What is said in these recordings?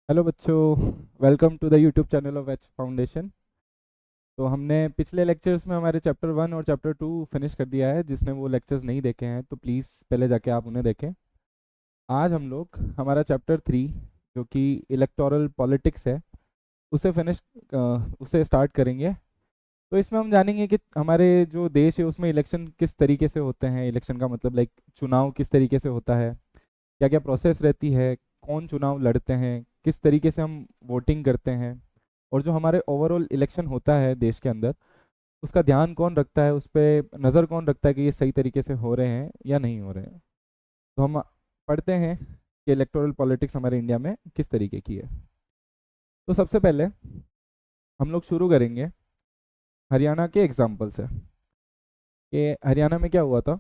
Hello बच्चों, welcome to the YouTube channel of H foundation. तो हमने पिछले लेक्चर्स में हमारे चैप्टर 1 और चैप्टर 2 फिनिश कर दिया है। जिसने वो लेक्चर्स नहीं देखे हैं तो प्लीज़ पहले जाके आप उन्हें देखें। आज हम लोग हमारा चैप्टर 3 जो कि इलेक्टोरल पॉलिटिक्स है उसे फिनिश उसे स्टार्ट करेंगे। तो इसमें हम जानेंगे कि हमारे जो देश है उसमें इलेक्शन किस तरीके से होते हैं। इलेक्शन का मतलब लाइक चुनाव किस तरीके से होता है, क्या क्या प्रोसेस रहती है, कौन चुनाव लड़ते हैं, किस तरीके से हम वोटिंग करते हैं, और जो हमारे ओवरऑल इलेक्शन होता है देश के अंदर उसका ध्यान कौन रखता है, उस पर नज़र कौन रखता है कि ये सही तरीके से हो रहे हैं या नहीं हो रहे हैं। तो हम पढ़ते हैं कि इलेक्टोरल पॉलिटिक्स हमारे इंडिया में किस तरीके की है। तो सबसे पहले हम लोग शुरू करेंगे हरियाणा के एग्जाम्पल से कि हरियाणा में क्या हुआ था।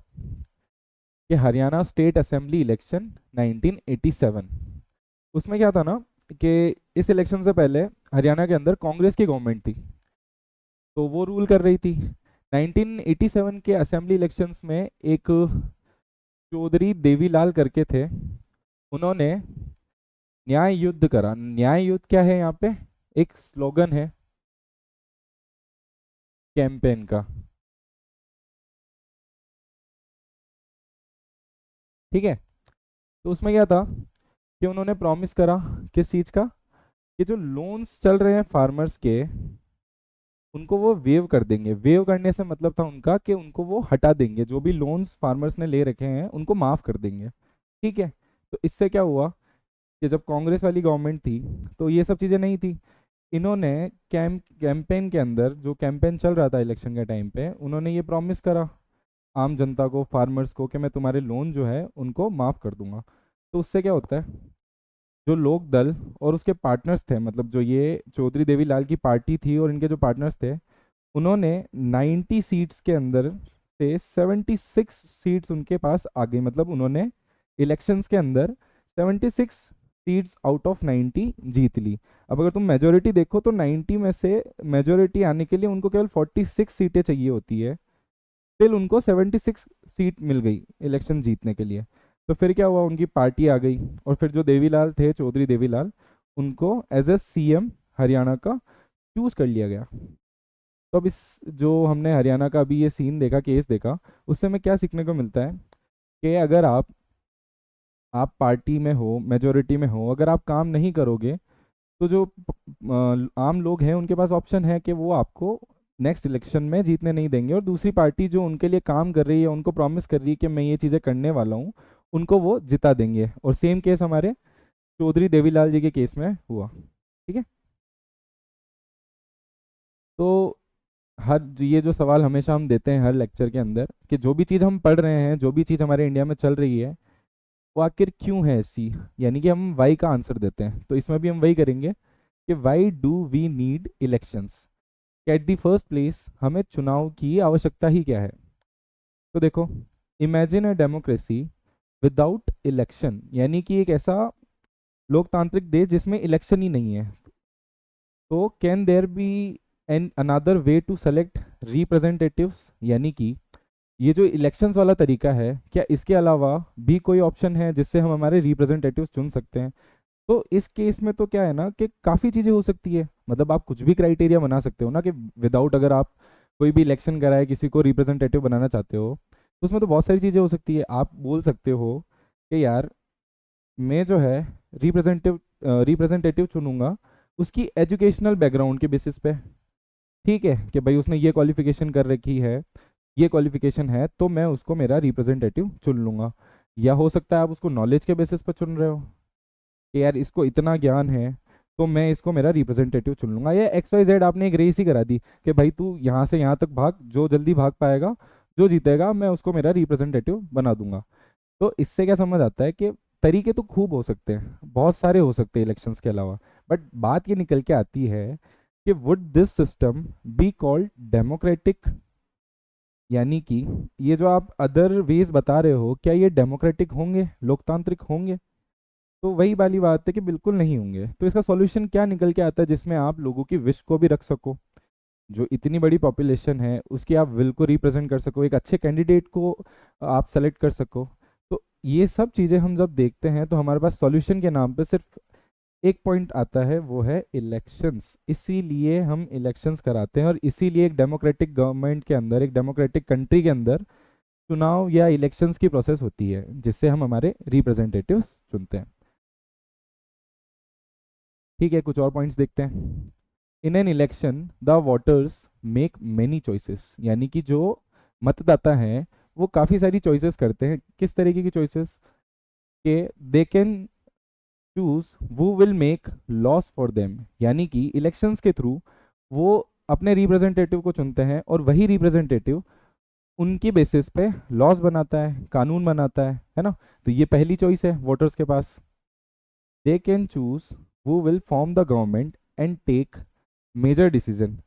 कि हरियाणा स्टेट असेंबली इलेक्शन 1987, उसमें क्या था ना कि इस इलेक्शन से पहले हरियाणा के अंदर कांग्रेस की गवर्नमेंट थी, तो वो रूल कर रही थी। 1987 के असेंबली इलेक्शंस में एक चौधरी देवीलाल करके थे, उन्होंने न्याय युद्ध करा। न्याय युद्ध क्या है, यहाँ पे एक स्लोगन है कैंपेन का। ठीक है, तो उसमें क्या था कि उन्होंने प्रॉमिस करा किस चीज़ का, कि जो लोन्स चल रहे हैं फार्मर्स के उनको वो वेव कर देंगे। वेव करने से मतलब था उनका कि उनको वो हटा देंगे, जो भी लोन्स फार्मर्स ने ले रखे हैं उनको माफ़ कर देंगे। ठीक है, तो इससे क्या हुआ कि जब कांग्रेस वाली गवर्नमेंट थी तो ये सब चीज़ें नहीं थी। इन्होंने कैंपेन के अंदर, जो कैंपेन चल रहा था इलेक्शन के टाइम पे, उन्होंने ये प्रॉमिस करा आम जनता को, फार्मर्स को, कि मैं तुम्हारे लोन जो है उनको माफ़ कर दूंगा। तो उससे क्या होता है, जो लोक दल और उसके पार्टनर्स थे, मतलब जो ये चौधरी देवीलाल की पार्टी थी और इनके जो पार्टनर्स थे, उन्होंने 90 सीट्स के अंदर से 76 सीट्स उनके पास आ गई। मतलब उन्होंने इलेक्शंस के अंदर 76 सीट्स आउट ऑफ 90 जीत ली। अब अगर तुम मेजोरिटी देखो तो 90 में से मेजोरिटी आने के लिए उनको केवल 46 सीटें चाहिए होती है, फिर उनको 76 सीट मिल गई इलेक्शन जीतने के लिए। तो फिर क्या हुआ, उनकी पार्टी आ गई और फिर जो देवीलाल थे, चौधरी देवीलाल, उनको एज ए सीएम हरियाणा का चूज कर लिया गया। तो अब इस जो हमने हरियाणा का अभी ये सीन देखा, केस देखा, उससे हमें क्या सीखने को मिलता है कि अगर आप पार्टी में हो, मेजोरिटी में हो, अगर आप काम नहीं करोगे तो जो आम लोग हैं उनके पास ऑप्शन है कि वो आपको नेक्स्ट इलेक्शन में जीतने नहीं देंगे, और दूसरी पार्टी जो उनके लिए काम कर रही है, उनको प्रॉमिस कर रही है कि मैं ये चीज़ें करने वाला हूँ, उनको वो जिता देंगे। और सेम केस हमारे चौधरी देवीलाल जी के केस में हुआ। ठीक है, तो ये जो सवाल हमेशा हम देते हैं हर लेक्चर के अंदर, कि जो भी चीज़ हम पढ़ रहे हैं, जो भी चीज़ हमारे इंडिया में चल रही है, वो आखिर क्यों है ऐसी, यानी कि हम वाई का आंसर देते हैं। तो इसमें भी हम वही करेंगे कि why do we need elections. At the first place हमें चुनाव की आवश्यकता ही क्या है। तो देखो, imagine a democracy without election, यानी कि एक ऐसा लोकतांत्रिक देश जिसमें इलेक्शन ही नहीं है। तो can there be an another way to select representatives, यानी कि ये जो इलेक्शंस वाला तरीका है, क्या इसके अलावा भी कोई ऑप्शन है जिससे हम हमारे रिप्रेजेंटेटिव्स चुन सकते हैं। तो इस केस में तो क्या है ना कि काफ़ी चीज़ें हो सकती है। मतलब आप कुछ भी क्राइटेरिया बना सकते हो ना, कि विदाउट, अगर आप कोई भी इलेक्शन कराए, किसी को रिप्रेजेंटेटिव बनाना चाहते हो, तो उसमें तो बहुत सारी चीज़ें हो सकती है। आप बोल सकते हो कि यार मैं जो है रिप्रेजेंटेटिव चुनूंगा उसकी एजुकेशनल बैकग्राउंड के बेसिस पे। ठीक है, कि भाई उसने ये क्वालिफिकेशन कर रखी है, ये क्वालिफिकेशन है, तो मैं उसको मेरा रिप्रेजेंटेटिव चुन लूंगा। या हो सकता है आप उसको नॉलेज के बेसिस पर चुन रहे हो कि यार इसको इतना ज्ञान है, तो मैं इसको मेरा रिप्रेजेंटेटिव चुन लूंगा। या एक्स वाई जेड, आपने एक रेस ही करा दी कि भाई तू यहाँ से यहाँ तक भाग, जो जल्दी भाग पाएगा, जो जीतेगा, मैं उसको मेरा रिप्रेजेंटेटिव बना दूंगा। तो इससे क्या समझ आता है कि तरीके तो खूब हो सकते हैं, बहुत सारे हो सकते हैं इलेक्शंस के अलावा, बट बात ये निकल के आती है कि would this system be called democratic. यानी कि ये जो आप अदर वेज बता रहे हो, क्या ये डेमोक्रेटिक होंगे, लोकतांत्रिक होंगे। तो वही वाली बात है कि बिल्कुल नहीं होंगे। तो इसका सॉल्यूशन क्या निकल के आता है, जिसमें आप लोगों की विश को भी रख सको, जो इतनी बड़ी पॉपुलेशन है उसकी आप विल को रिप्रेजेंट कर सको, एक अच्छे कैंडिडेट को आप सेलेक्ट कर सको। तो ये सब चीज़ें हम जब देखते हैं तो हमारे पास सॉल्यूशन के नाम पे सिर्फ एक पॉइंट आता है, वो है इलेक्शंस। इसीलिए हम इलेक्शंस कराते हैं और इसीलिए एक डेमोक्रेटिक गवर्नमेंट के अंदर, एक डेमोक्रेटिक कंट्री के अंदर चुनाव या इलेक्शंस की प्रोसेस होती है जिससे हम हमारे रिप्रेजेंटेटिव्स चुनते हैं। ठीक है, कुछ और पॉइंट्स देखते हैं। In an election the voters make many choices, यानी कि जो मतदाता हैं वो काफ़ी सारी चॉइसेस करते हैं। किस तरीके की चॉइसेस? के दे कैन चूज वो will make loss for them, यानी कि इलेक्शंस के थ्रू वो अपने रिप्रेजेंटेटिव को चुनते हैं और वही रिप्रेजेंटेटिव उनकी बेसिस पे लॉस बनाता है, कानून बनाता है ना। तो ये पहली चॉइस है वोटर्स के पास। They can choose who will form the government and take major decision,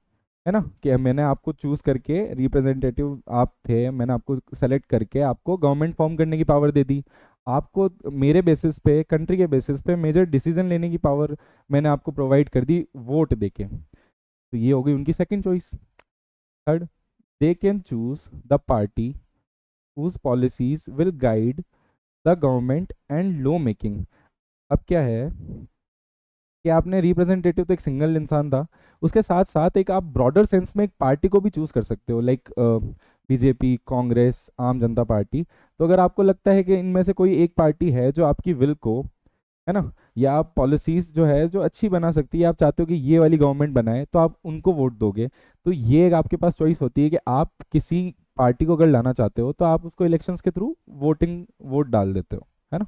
है ना, कि मैंने आपको चूज करके, रिप्रेजेंटेटिव आप थे, मैंने आपको सेलेक्ट करके आपको गवर्नमेंट फॉर्म करने की पावर दे दी। आपको मेरे बेसिस पे, कंट्री के बेसिस पे मेजर डिसीजन लेने की पावर मैंने आपको प्रोवाइड कर दी वोट देके। तो ये हो गई उनकी second choice. Third, they can choose the party whose policies will guide the government and law making। अब क्या है कि आपने रिप्रेजेंटेटिव तो एक सिंगल इंसान था, उसके साथ साथ एक आप ब्रॉडर सेंस में एक पार्टी को भी चूज कर सकते हो, लाइक बीजेपी, कांग्रेस, आम जनता पार्टी। तो अगर आपको लगता है कि इनमें से कोई एक पार्टी है जो आपकी विल को, है ना, या आप पॉलिसीज जो है जो अच्छी बना सकती है, आप चाहते हो कि ये वाली गवर्नमेंट बनाए, तो आप उनको वोट दोगे। तो ये एक आपके पास चॉइस होती है कि आप किसी पार्टी को अगर लाना चाहते हो तो आप उसको इलेक्शंस के थ्रू वोट डाल देते हो, है ना।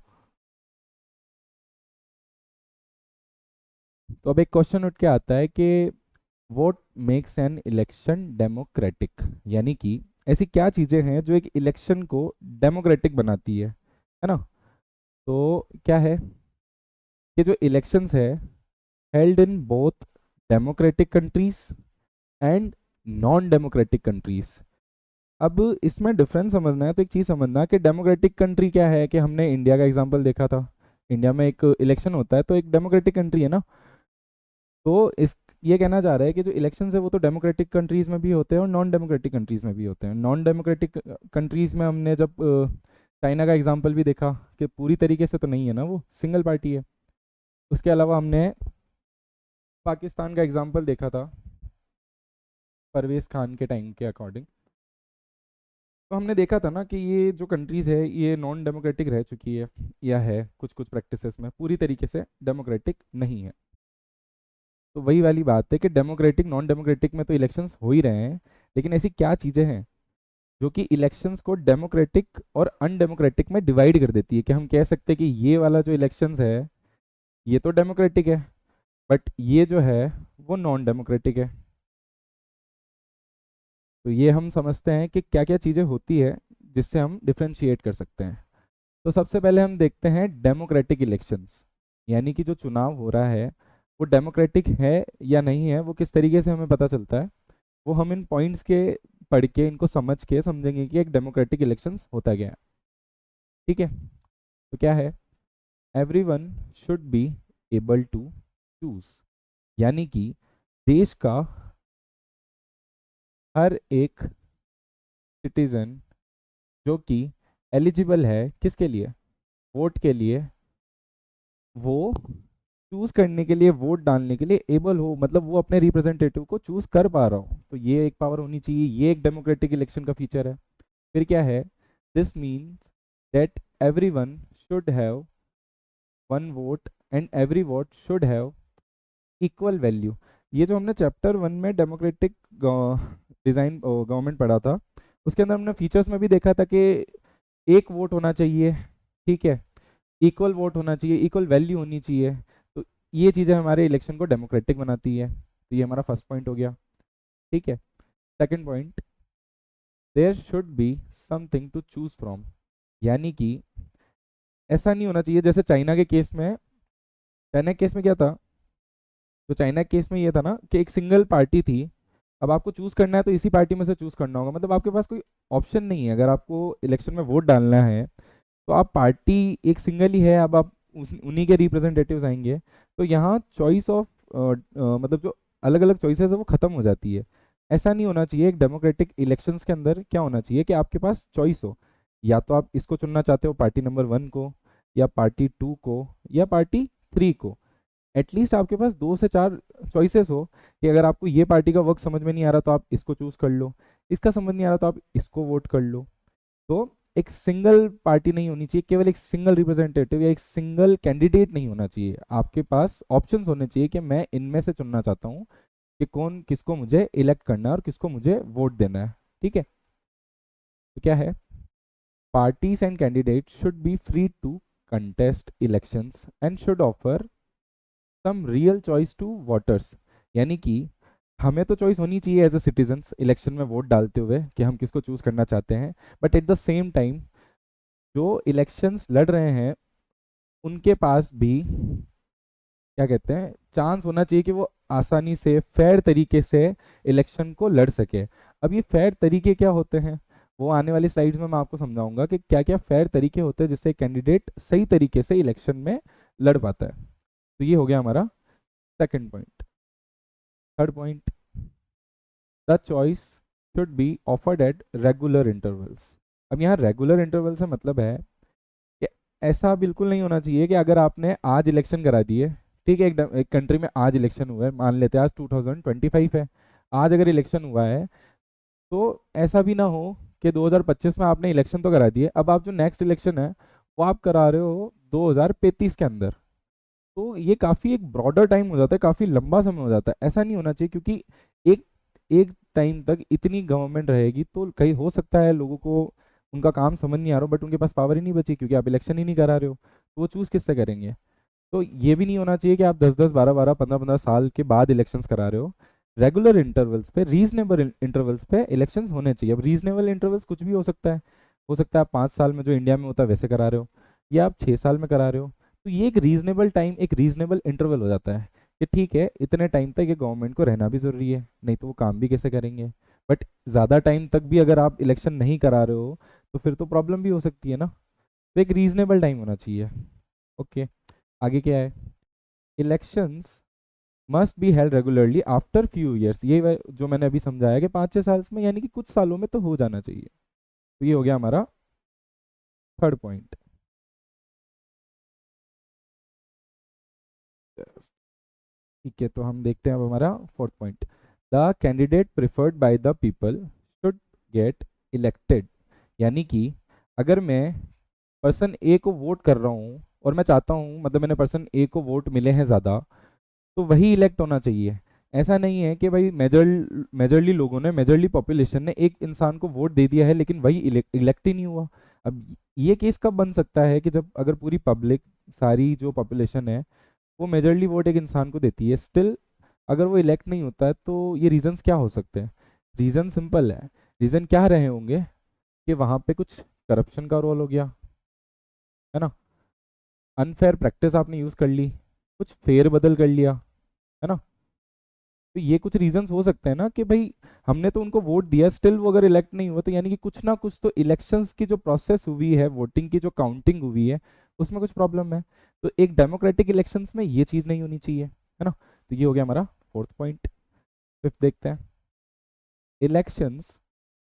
तो अब एक क्वेश्चन उठ के आता है कि what makes an election democratic, यानी कि ऐसी क्या चीजें हैं जो एक इलेक्शन को डेमोक्रेटिक बनाती है ना। तो क्या है कि जो इलेक्शंस है held in both democratic countries and non democratic countries. अब इसमें डिफरेंस समझना है तो एक चीज़ समझना कि डेमोक्रेटिक कंट्री क्या है, कि हमने इंडिया का एग्जांपल देखा था। इंडिया में एक इलेक्शन होता है तो एक डेमोक्रेटिक कंट्री है ना। तो इस ये कहना चाह रहा है कि जो इलेक्शन है वो तो डेमोक्रेटिक कंट्रीज में भी होते हैं और नॉन डेमोक्रेटिक कंट्रीज में भी होते हैं। नॉन डेमोक्रेटिक कंट्रीज में हमने जब चाइना का एग्जांपल भी देखा कि पूरी तरीके से तो नहीं है ना, वो सिंगल पार्टी है। उसके अलावा हमने पाकिस्तान का एग्जांपल देखा था परवेज खान के टाइम के अकॉर्डिंग। तो हमने देखा था ना कि ये जो कंट्रीज है ये नॉन डेमोक्रेटिक रह चुकी है, या है कुछ कुछ प्रैक्टिसेस में पूरी तरीके से डेमोक्रेटिक नहीं है। तो वही वाली बात है कि डेमोक्रेटिक नॉन डेमोक्रेटिक में तो इलेक्शंस हो ही रहे हैं, लेकिन ऐसी क्या चीज़ें हैं जो कि इलेक्शंस को डेमोक्रेटिक और अनडेमोक्रेटिक में डिवाइड कर देती है, कि हम कह सकते हैं कि ये वाला जो इलेक्शंस है ये तो डेमोक्रेटिक है, बट ये जो है वो नॉन डेमोक्रेटिक है। तो ये हम समझते हैं कि क्या क्या चीज़ें होती है जिससे हम डिफ्रेंशिएट कर सकते हैं। तो सबसे पहले हम देखते हैं डेमोक्रेटिक इलेक्शंस, यानी कि जो चुनाव हो रहा है वो डेमोक्रेटिक है या नहीं है, वो किस तरीके से हमें पता चलता है। वो हम इन पॉइंट्स के पढ़ के, इनको समझ के समझेंगे कि एक डेमोक्रेटिक इलेक्शंस होता क्या है। ठीक है, तो क्या है, everyone should be able to choose, यानी कि देश का हर एक सिटीजन जो कि एलिजिबल है किसके लिए, वोट के लिए, वो चूज करने के लिए, वोट डालने के लिए एबल हो, मतलब वो अपने रिप्रेजेंटेटिव को चूज कर पा रहा हो। तो ये एक पावर होनी चाहिए, ये एक डेमोक्रेटिक इलेक्शन का फीचर है। फिर क्या है, this means that everyone should have one vote and every vote should have equal value. ये जो हमने चैप्टर 1 में डेमोक्रेटिक डिजाइन गवर्नमेंट पढ़ा था, उसके अंदर हमने फीचर्स में भी देखा था कि एक वोट होना चाहिए, ठीक है, इक्वल वोट होना चाहिए, इक्वल वैल्यू होनी चाहिए। तो ये चीज़ें हमारे इलेक्शन को डेमोक्रेटिक बनाती है। तो ये हमारा फर्स्ट पॉइंट हो गया। ठीक है, second point, there should be something to choose from, यानी कि ऐसा नहीं होना चाहिए जैसे चाइना के केस में। चाइना के केस में क्या था, तो चाइना के केस में ये था ना कि एक सिंगल पार्टी थी। अब आपको चूज करना है तो इसी पार्टी में से चूज करना होगा, मतलब आपके पास कोई ऑप्शन नहीं है। अगर आपको इलेक्शन में वोट डालना है तो आप पार्टी एक सिंगल ही है, अब आप उन्हीं के रिप्रेजेंटेटिव्स आएंगे। तो यहाँ चॉइस ऑफ मतलब जो अलग अलग चॉइसेस है वो खत्म हो जाती है। ऐसा नहीं होना चाहिए। एक डेमोक्रेटिक इलेक्शंस के अंदर क्या होना चाहिए कि आपके पास चॉइस हो, या तो आप इसको चुनना चाहते हो पार्टी नंबर 1 को, या पार्टी 2 को, या पार्टी 3 को। एटलीस्ट आपके पास 2 से 4 चॉइसेस हो कि अगर आपको ये पार्टी का वर्क समझ में नहीं आ रहा तो आप इसको चूज कर लो, इसका समझ नहीं आ रहा तो आप इसको वोट कर लो। तो एक सिंगल पार्टी नहीं होनी चाहिए, केवल एक सिंगल रिप्रेजेंटेटिव या एक सिंगल कैंडिडेट नहीं होना चाहिए, आपके पास ऑप्शंस होने चाहिए कि मैं इनमें से चुनना चाहता हूँ कि कौन किसको मुझे इलेक्ट करना है और किसको मुझे वोट देना है। ठीक है, तो क्या है, parties and candidate should be free to contest elections and should offer some real choice to voters. यानी कि हमें तो चॉइस होनी चाहिए एज अ सिटीजन्स इलेक्शन में वोट डालते हुए कि हम किसको चूज करना चाहते हैं, but at the same time जो इलेक्शंस लड़ रहे हैं उनके पास भी क्या कहते हैं चांस होना चाहिए कि वो आसानी से फेयर तरीके से इलेक्शन को लड़ सके। अब ये फेयर तरीके क्या होते हैं वो आने वाली स्लाइड्स में मैं आपको समझाऊंगा कि क्या क्या फेयर तरीके होते हैं जिससे कैंडिडेट सही तरीके से इलेक्शन में लड़ पाता है। तो ये हो गया हमारा second point. Third point, the choice should be offered at regular intervals. अब यहाँ रेगुलर इंटरवल से मतलब है कि ऐसा बिल्कुल नहीं होना चाहिए कि अगर आपने आज इलेक्शन करा दिए, ठीक है, एक कंट्री में आज इलेक्शन हुआ है, मान लेते हैं आज 2025 है, आज अगर इलेक्शन हुआ है तो ऐसा भी ना हो कि 2025 में आपने इलेक्शन तो करा दिए, अब आप जो नेक्स्ट इलेक्शन है वो आप करा रहे हो 2035 के अंदर। तो ये काफ़ी एक ब्रॉडर टाइम हो जाता है, काफ़ी लंबा समय हो जाता है, ऐसा नहीं होना चाहिए क्योंकि एक एक टाइम तक इतनी गवर्नमेंट रहेगी तो कहीं हो सकता है लोगों को उनका काम समझ नहीं आ रहा बट उनके पास पावर ही नहीं बची क्योंकि आप इलेक्शन ही नहीं करा रहे हो, तो वो चूज़ किससे करेंगे। तो ये भी नहीं होना चाहिए कि आप 10-10 12-12 15-15 साल के बाद इलेक्शंस करा रहे हो। रेगुलर इंटरवल्स पे, रीजनेबल इंटरवल्स पे इलेक्शंस होने चाहिए। अब रीजनेबल इंटरवल्स कुछ भी हो सकता है, हो सकता है आप 5 साल में जो इंडिया में होता है वैसे करा रहे हो, या आप 6 साल में करा रहे हो। तो ये एक रीजनेबल टाइम, एक रीजनेबल इंटरवल हो जाता है कि ठीक है इतने टाइम तक ये गवर्नमेंट को रहना भी ज़रूरी है, नहीं तो वो काम भी कैसे करेंगे। बट ज़्यादा टाइम तक भी अगर आप इलेक्शन नहीं करा रहे हो तो फिर तो प्रॉब्लम भी हो सकती है ना। तो एक रीजनेबल टाइम होना चाहिए। ओके, आगे क्या है, elections must be held regularly after few years. ये जो मैंने अभी समझाया कि 5-6 साल में, यानी कि कुछ सालों में तो हो जाना चाहिए। तो ये हो गया हमारा थर्ड पॉइंट। ठीक है, तो हम देखते हैं अब हमारा fourth point, the candidate preferred by the people should get elected. यानी कि अगर मैं पर्सन ए को वोट कर रहा हूँ और मैं चाहता हूँ, मतलब मैंने पर्सन ए को वोट मिले हैं ज़्यादा, तो वही इलेक्ट होना चाहिए। ऐसा नहीं है कि भाई मेजरली लोगों ने, मेजरली पॉपुलेशन ने एक इंसान को वोट दे दिया है लेकिन वही इलेक्ट ही नहीं हुआ। अब ये केस कब बन सकता है कि जब अगर पूरी पब्लिक, सारी जो पॉपुलेशन है वो मेजरली वोट एक इंसान को देती है, स्टिल अगर वो इलेक्ट नहीं होता है, तो ये रीजंस क्या हो सकते हैं। रीज़न सिंपल है, रीज़न क्या रहे होंगे कि वहाँ पे कुछ करप्शन का रोल हो गया है ना, अनफेयर प्रैक्टिस आपने यूज़ कर ली, कुछ फेर बदल कर लिया, है ना। तो ये कुछ रीजंस हो सकते हैं ना कि भाई हमने तो उनको वोट दिया, स्टिल वो अगर इलेक्ट नहीं हुआ, तो यानी कि कुछ ना कुछ तो इलेक्शंस की जो प्रोसेस हुई है, वोटिंग की जो काउंटिंग हुई है उसमें कुछ प्रॉब्लम है। तो एक डेमोक्रेटिक इलेक्शंस में ये चीज़ नहीं होनी चाहिए, है ना। तो ये हो गया हमारा फोर्थ पॉइंट। फिफ्थ देखते हैं, elections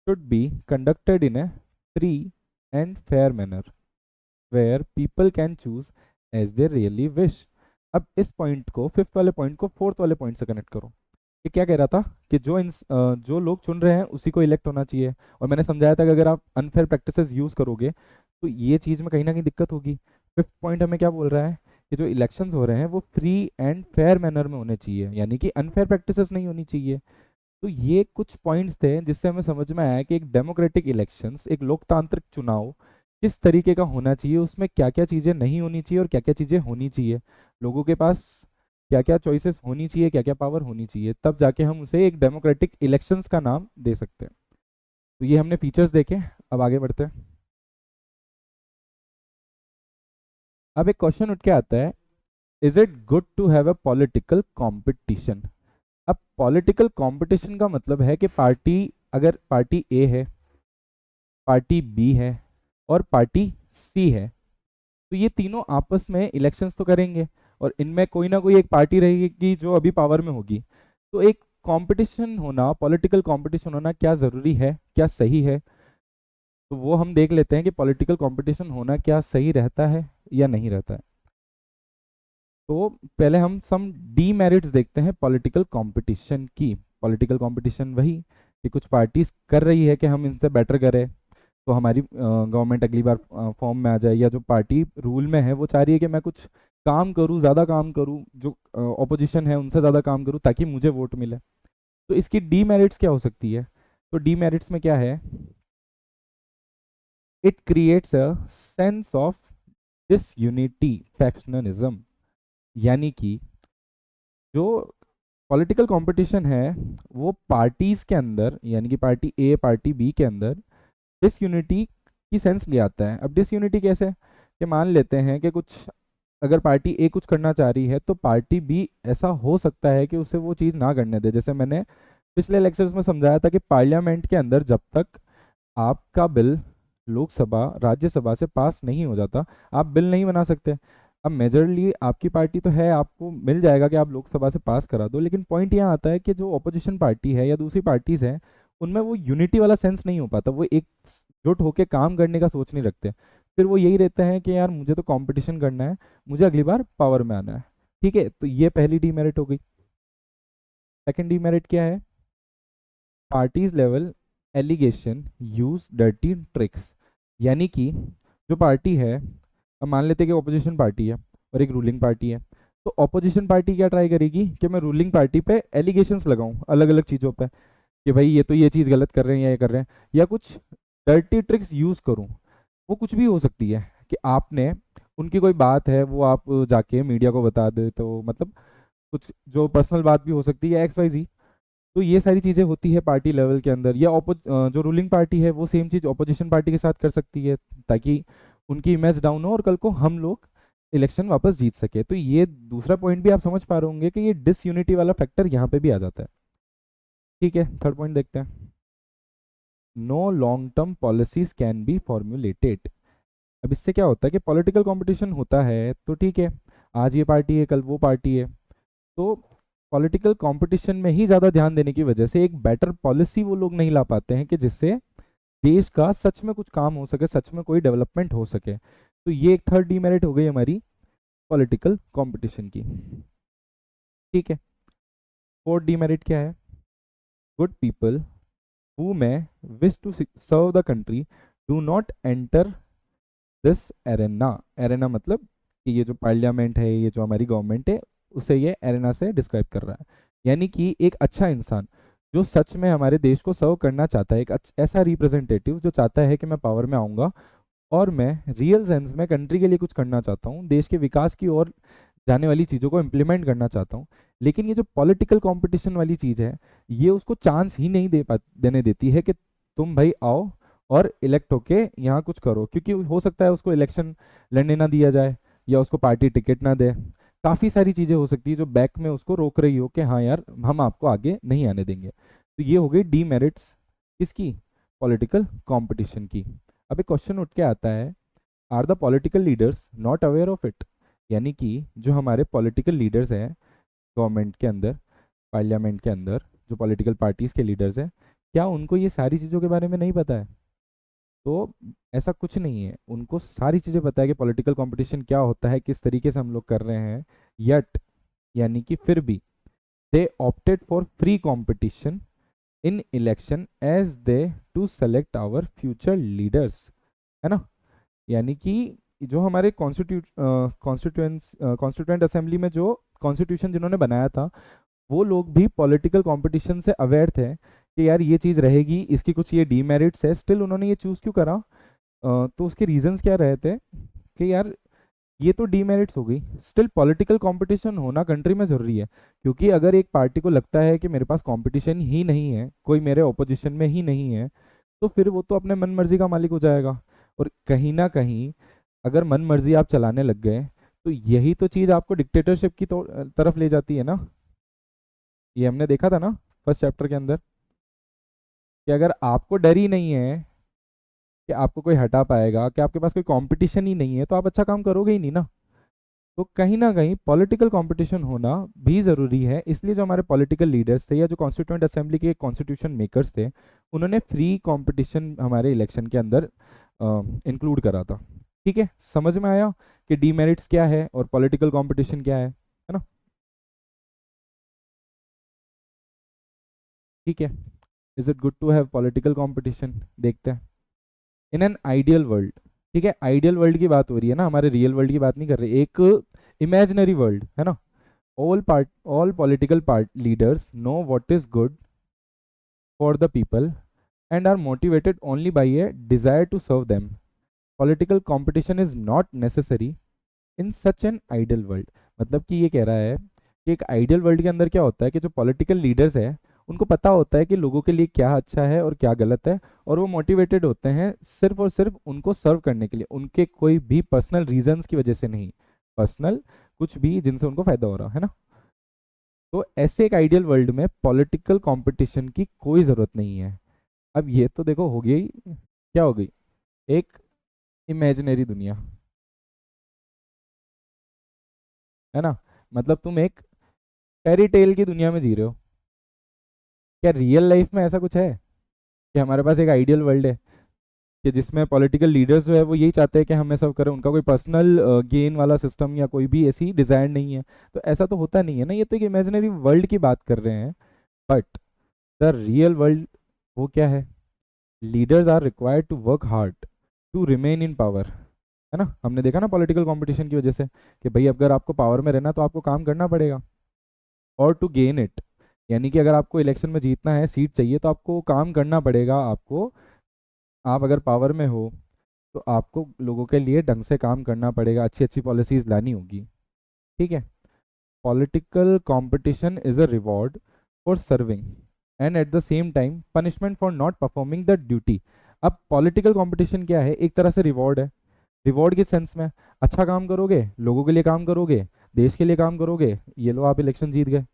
should be conducted in a free and fair manner where people can choose as they really wish. अब इस पॉइंट को, फिफ्थ वाले पॉइंट को फोर्थ वाले पॉइंट से कनेक्ट करो। ये क्या कह रहा था कि जो लोग चुन रहे हैं उसी को इलेक्ट होना चाहिए, और मैंने समझाया था कि अगर आप अनफेयर प्रैक्टिसेस यूज करोगे तो ये चीज़ में कहीं ना कहीं दिक्कत होगी। फिफ्थ पॉइंट हमें क्या बोल रहा है कि जो इलेक्शंस हो रहे हैं वो फ्री एंड फेयर मैनर में होने चाहिए, यानी कि अनफेयर प्रैक्टिसेस नहीं होनी चाहिए। तो ये कुछ पॉइंट्स थे जिससे हमें समझ में आया कि एक डेमोक्रेटिक इलेक्शंस, एक लोकतांत्रिक चुनाव किस तरीके का होना चाहिए, उसमें क्या क्या चीज़ें नहीं होनी चाहिए और क्या क्या चीज़ें होनी चाहिए, लोगों के पास क्या क्या चॉइसेस होनी चाहिए, क्या क्या पावर होनी चाहिए, तब जाके हम उसे एक डेमोक्रेटिक इलेक्शंस का नाम दे सकते हैं। तो ये हमने फीचर्स देखे, अब आगे बढ़ते हैं। अब एक क्वेश्चन उठ के आता है, is it good to have a political competition. अब पॉलिटिकल कंपटीशन का मतलब है कि पार्टी, अगर पार्टी ए है, पार्टी बी है और पार्टी सी है, तो ये तीनों आपस में इलेक्शंस तो करेंगे और इनमें कोई ना कोई एक पार्टी रहेगी जो अभी पावर में होगी। तो एक कंपटीशन होना, पॉलिटिकल कंपटीशन होना क्या ज़रूरी है, क्या सही है, तो वो हम देख लेते हैं कि पॉलिटिकल कंपटीशन होना क्या सही रहता है या नहीं रहता है। तो पहले हम सम डीमेरिट्स देखते हैं पॉलिटिकल कंपटीशन की। पॉलिटिकल कंपटीशन वही कि कुछ पार्टीज कर रही है कि हम इनसे बेटर करें, तो हमारी गवर्नमेंट अगली बार फॉर्म में आ जाए, या जो पार्टी रूल में है वो चाह रही है कि मैं कुछ काम करूं, ज़्यादा काम करूं, जो ऑपोजिशन है उनसे ज़्यादा काम करूं ताकि मुझे वोट मिले। तो इसकी डीमेरिट्स क्या हो सकती है? तो डीमेरिट्स में क्या है? It creates a sense of disunity, factionalism, यानी कि जो पॉलिटिकल कंपटीशन है वो पार्टीज के अंदर, यानी कि पार्टी ए पार्टी बी के अंदर डिसयूनिटी की सेंस ले आता है। अब डिसयूनिटी कैसे? कि मान लेते हैं कि कुछ, अगर पार्टी ए कुछ करना चाह रही है तो पार्टी बी ऐसा हो सकता है कि उसे वो चीज़ ना करने दे। जैसे मैंने पिछले लेक्चर्स में समझाया था कि पार्लियामेंट के अंदर जब तक आपका बिल लोकसभा राज्यसभा से पास नहीं हो जाता, आप बिल नहीं बना सकते। अब मेजरली आपकी पार्टी तो है, आपको मिल जाएगा कि आप लोकसभा से पास करा दो, लेकिन पॉइंट यहाँ आता है कि जो ऑपोजिशन पार्टी है या दूसरी पार्टीज हैं उनमें वो यूनिटी वाला सेंस नहीं हो पाता, वो एकजुट होकर काम करने का सोच नहीं रखते। फिर वो यही रहते हैं कि यार मुझे तो कंपटीशन करना है, मुझे अगली बार पावर में आना है। ठीक है, तो ये पहली डीमेरिट हो गई। सेकंड डीमेरिट क्या है? Parties level allegation use dirty tricks, यानी कि जो पार्टी है, अब मान लेते हैं कि ऑपोजिशन पार्टी है और एक रूलिंग पार्टी है, तो ऑपोजिशन पार्टी क्या ट्राई करेगी कि मैं रूलिंग पार्टी पे एलिगेशंस लगाऊं अलग अलग चीज़ों पे, कि भाई ये तो ये चीज़ गलत कर रहे हैं या ये कर रहे हैं, या कुछ डर्टी ट्रिक्स यूज़ करूं। वो कुछ भी हो सकती है कि आपने उनकी कोई बात है वो आप जाके मीडिया को बता दे, तो मतलब कुछ जो पर्सनल बात भी हो सकती है, XYZ। तो ये सारी चीज़ें होती है पार्टी लेवल के अंदर, या जो रूलिंग पार्टी है वो सेम चीज़ ऑपोजिशन पार्टी के साथ कर सकती है ताकि उनकी इमेज डाउन हो और कल को हम लोग इलेक्शन वापस जीत सके। तो ये दूसरा पॉइंट भी आप समझ पा रहे होंगे कि ये डिसयूनिटी वाला फैक्टर यहाँ पे भी आ जाता है। ठीक है, थर्ड पॉइंट देखते हैं। No long term policies can be formulated. अब इससे क्या होता है कि पॉलिटिकल कंपटीशन होता है तो ठीक है, आज ये पार्टी है कल वो पार्टी है, तो पॉलिटिकल कंपटीशन में ही ज़्यादा ध्यान देने की वजह से एक बेटर पॉलिसी वो लोग नहीं ला पाते हैं कि जिससे देश का सच में कुछ काम हो सके, सच में कोई डेवलपमेंट हो सके। तो ये एक थर्ड डीमेरिट हो गई हमारी पॉलिटिकल कंपटीशन की। ठीक है, फोर्थ डीमेरिट क्या है? Good people who may wish to serve the country do not enter this arena. Arena मतलब कि ये जो पार्लियामेंट है, ये जो हमारी गवर्नमेंट है, उसे ये एरेना से डिस्क्राइब कर रहा है। यानी कि एक अच्छा इंसान जो सच में हमारे देश को सर्व करना चाहता है, एक ऐसा रिप्रेजेंटेटिव जो चाहता है कि मैं पावर में आऊँगा और मैं रियल सेंस में कंट्री के लिए कुछ करना चाहता हूँ, देश के विकास की ओर जाने वाली चीज़ों को इम्प्लीमेंट करना चाहता हूँ, लेकिन ये जो पॉलिटिकल कंपटीशन वाली चीज़ है ये उसको चांस ही नहीं देने देती है कि तुम भाई आओ और इलेक्ट होके यहाँ कुछ करो, क्योंकि हो सकता है उसको इलेक्शन लड़ने ना दिया जाए या उसको पार्टी टिकट ना दे। काफ़ी सारी चीज़ें हो सकती है जो बैक में उसको रोक रही हो कि हाँ यार हम आपको आगे नहीं आने देंगे। तो ये हो गई डीमेरिट्स किसकी? पॉलिटिकल कंपटीशन की। अब एक क्वेश्चन उठ के आता है, are the political leaders not aware of it? यानी कि जो हमारे पॉलिटिकल लीडर्स हैं गवर्नमेंट के अंदर, पार्लियामेंट के अंदर, जो पॉलिटिकल पार्टीज के लीडर्स हैं, क्या उनको ये सारी चीज़ों के बारे में नहीं पता है? तो ऐसा कुछ नहीं है, उनको सारी चीज़ें पता है कि पॉलिटिकल कंपटीशन क्या होता है, किस तरीके से हम लोग कर रहे हैं। यट, यानी कि फिर भी they opted for free competition in election as they to select our future leaders, है ना। यानी कि जो हमारे कॉन्स्टिट्यूएंट असेंबली में जो कॉन्स्टिट्यूशन जिन्होंने बनाया था, वो लोग भी पॉलिटिकल कंपटीशन से अवेयर थे कि यार ये चीज़ रहेगी, इसकी कुछ ये डीमेरिट्स है, स्टिल उन्होंने ये चूज़ क्यों करा? तो उसके रीजंस क्या रहे थे कि यार ये तो डीमेरिट्स हो गई, स्टिल पॉलिटिकल कंपटीशन होना कंट्री में ज़रूरी है, क्योंकि अगर एक पार्टी को लगता है कि मेरे पास कंपटीशन ही नहीं है, कोई मेरे ऑपोजिशन में ही नहीं है, तो फिर वो तो अपने मन मर्जी का मालिक हो जाएगा। और कहीं ना कहीं अगर मन मर्जी आप चलाने लग गए तो यही तो चीज़ आपको डिक्टेटरशिप की तरफ ले जाती है ना। ये हमने देखा था ना फर्स्ट चैप्टर के अंदर, कि अगर आपको डर ही नहीं है कि आपको कोई हटा पाएगा, कि आपके पास कोई कंपटीशन ही नहीं है, तो आप अच्छा काम करोगे ही नहीं ना। तो कहीं ना कहीं पॉलिटिकल कंपटीशन होना भी ज़रूरी है, इसलिए जो हमारे पॉलिटिकल लीडर्स थे या जो कॉन्स्टिट्यूएंट असेंबली के कॉन्स्टिट्यूशन मेकर्स थे, उन्होंने फ्री कंपटीशन हमारे इलेक्शन के अंदर इंक्लूड करा था। ठीक है, समझ में आया कि डीमेरिट्स क्या है और पॉलिटिकल कंपटीशन क्या है। है ना। ठीक है, is it good to have political competition? देखते हैं। इन एन आइडियल वर्ल्ड, ठीक है, आइडियल वर्ल्ड की बात हो रही है ना, हमारे रियल वर्ल्ड की बात नहीं कर रहे, एक इमेजिनरी वर्ल्ड है ना। All political part leaders know what is good for the people and are motivated only by a desire to serve them. Political competition is not necessary in such an ideal world. मतलब कि ये कह रहा है कि एक ideal world के अंदर क्या होता है कि जो पॉलिटिकल लीडर्स है उनको पता होता है कि लोगों के लिए क्या अच्छा है और क्या गलत है, और वो मोटिवेटेड होते हैं सिर्फ और सिर्फ उनको सर्व करने के लिए, उनके कोई भी पर्सनल रीजंस की वजह से नहीं, पर्सनल कुछ भी जिनसे उनको फायदा हो रहा है ना। तो ऐसे एक आइडियल वर्ल्ड में पॉलिटिकल कंपटीशन की कोई ज़रूरत नहीं है। अब ये तो देखो हो गई, क्या हो गई, एक इमेजिनरी दुनिया, है ना। मतलब तुम एक फेरी टेल की दुनिया में जी रहे हो। क्या रियल लाइफ में ऐसा कुछ है कि हमारे पास एक आइडियल वर्ल्ड है कि जिसमें पॉलिटिकल लीडर्स जो है वो यही चाहते हैं कि हम ऐसा करें, उनका कोई पर्सनल गेन वाला सिस्टम या कोई भी ऐसी डिजायर नहीं है? तो ऐसा तो होता नहीं है ना, ये तो एक इमेजिनरी वर्ल्ड की बात कर रहे हैं। बट द रियल वर्ल्ड वो क्या है? Leaders are required to work hard to remain in power, है ना। हमने देखा ना पॉलिटिकल कंपटीशन की वजह से कि भाई अगर आपको पावर में रहना तो आपको काम करना पड़ेगा, और टू गेन इट, यानी कि अगर आपको इलेक्शन में जीतना है, सीट चाहिए, तो आपको काम करना पड़ेगा। आपको, आप अगर पावर में हो तो आपको लोगों के लिए ढंग से काम करना पड़ेगा, अच्छी अच्छी पॉलिसीज लानी होगी। ठीक है, political competition is a reward for serving and eight the same time punishment for not performing the duty. अब पॉलिटिकल कंपटीशन क्या है? एक तरह से रिवॉर्ड है। रिवॉर्ड के सेंस में अच्छा काम करोगे, लोगों के लिए काम करोगे, देश के लिए काम करोगे, ये लो आप इलेक्शन जीत गए।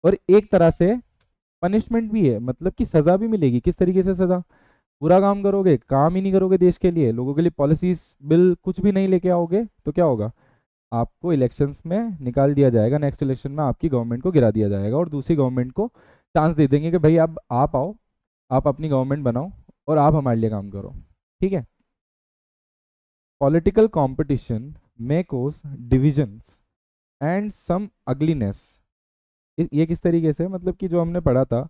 और एक तरह से पनिशमेंट भी है, मतलब कि सजा भी मिलेगी। किस तरीके से सजा? बुरा काम करोगे, काम ही नहीं करोगे देश के लिए, लोगों के लिए पॉलिसीज बिल कुछ भी नहीं लेके आओगे, तो क्या होगा? आपको इलेक्शंस में निकाल दिया जाएगा, नेक्स्ट इलेक्शन में आपकी गवर्नमेंट को गिरा दिया जाएगा और दूसरी गवर्नमेंट को चांस दे देंगे कि भाई अब आप आओ, आप अपनी गवर्नमेंट बनाओ और आप हमारे लिए काम करो। ठीक है, political competition may cause divisions and some ugliness. ये किस तरीके से? मतलब कि जो हमने पढ़ा था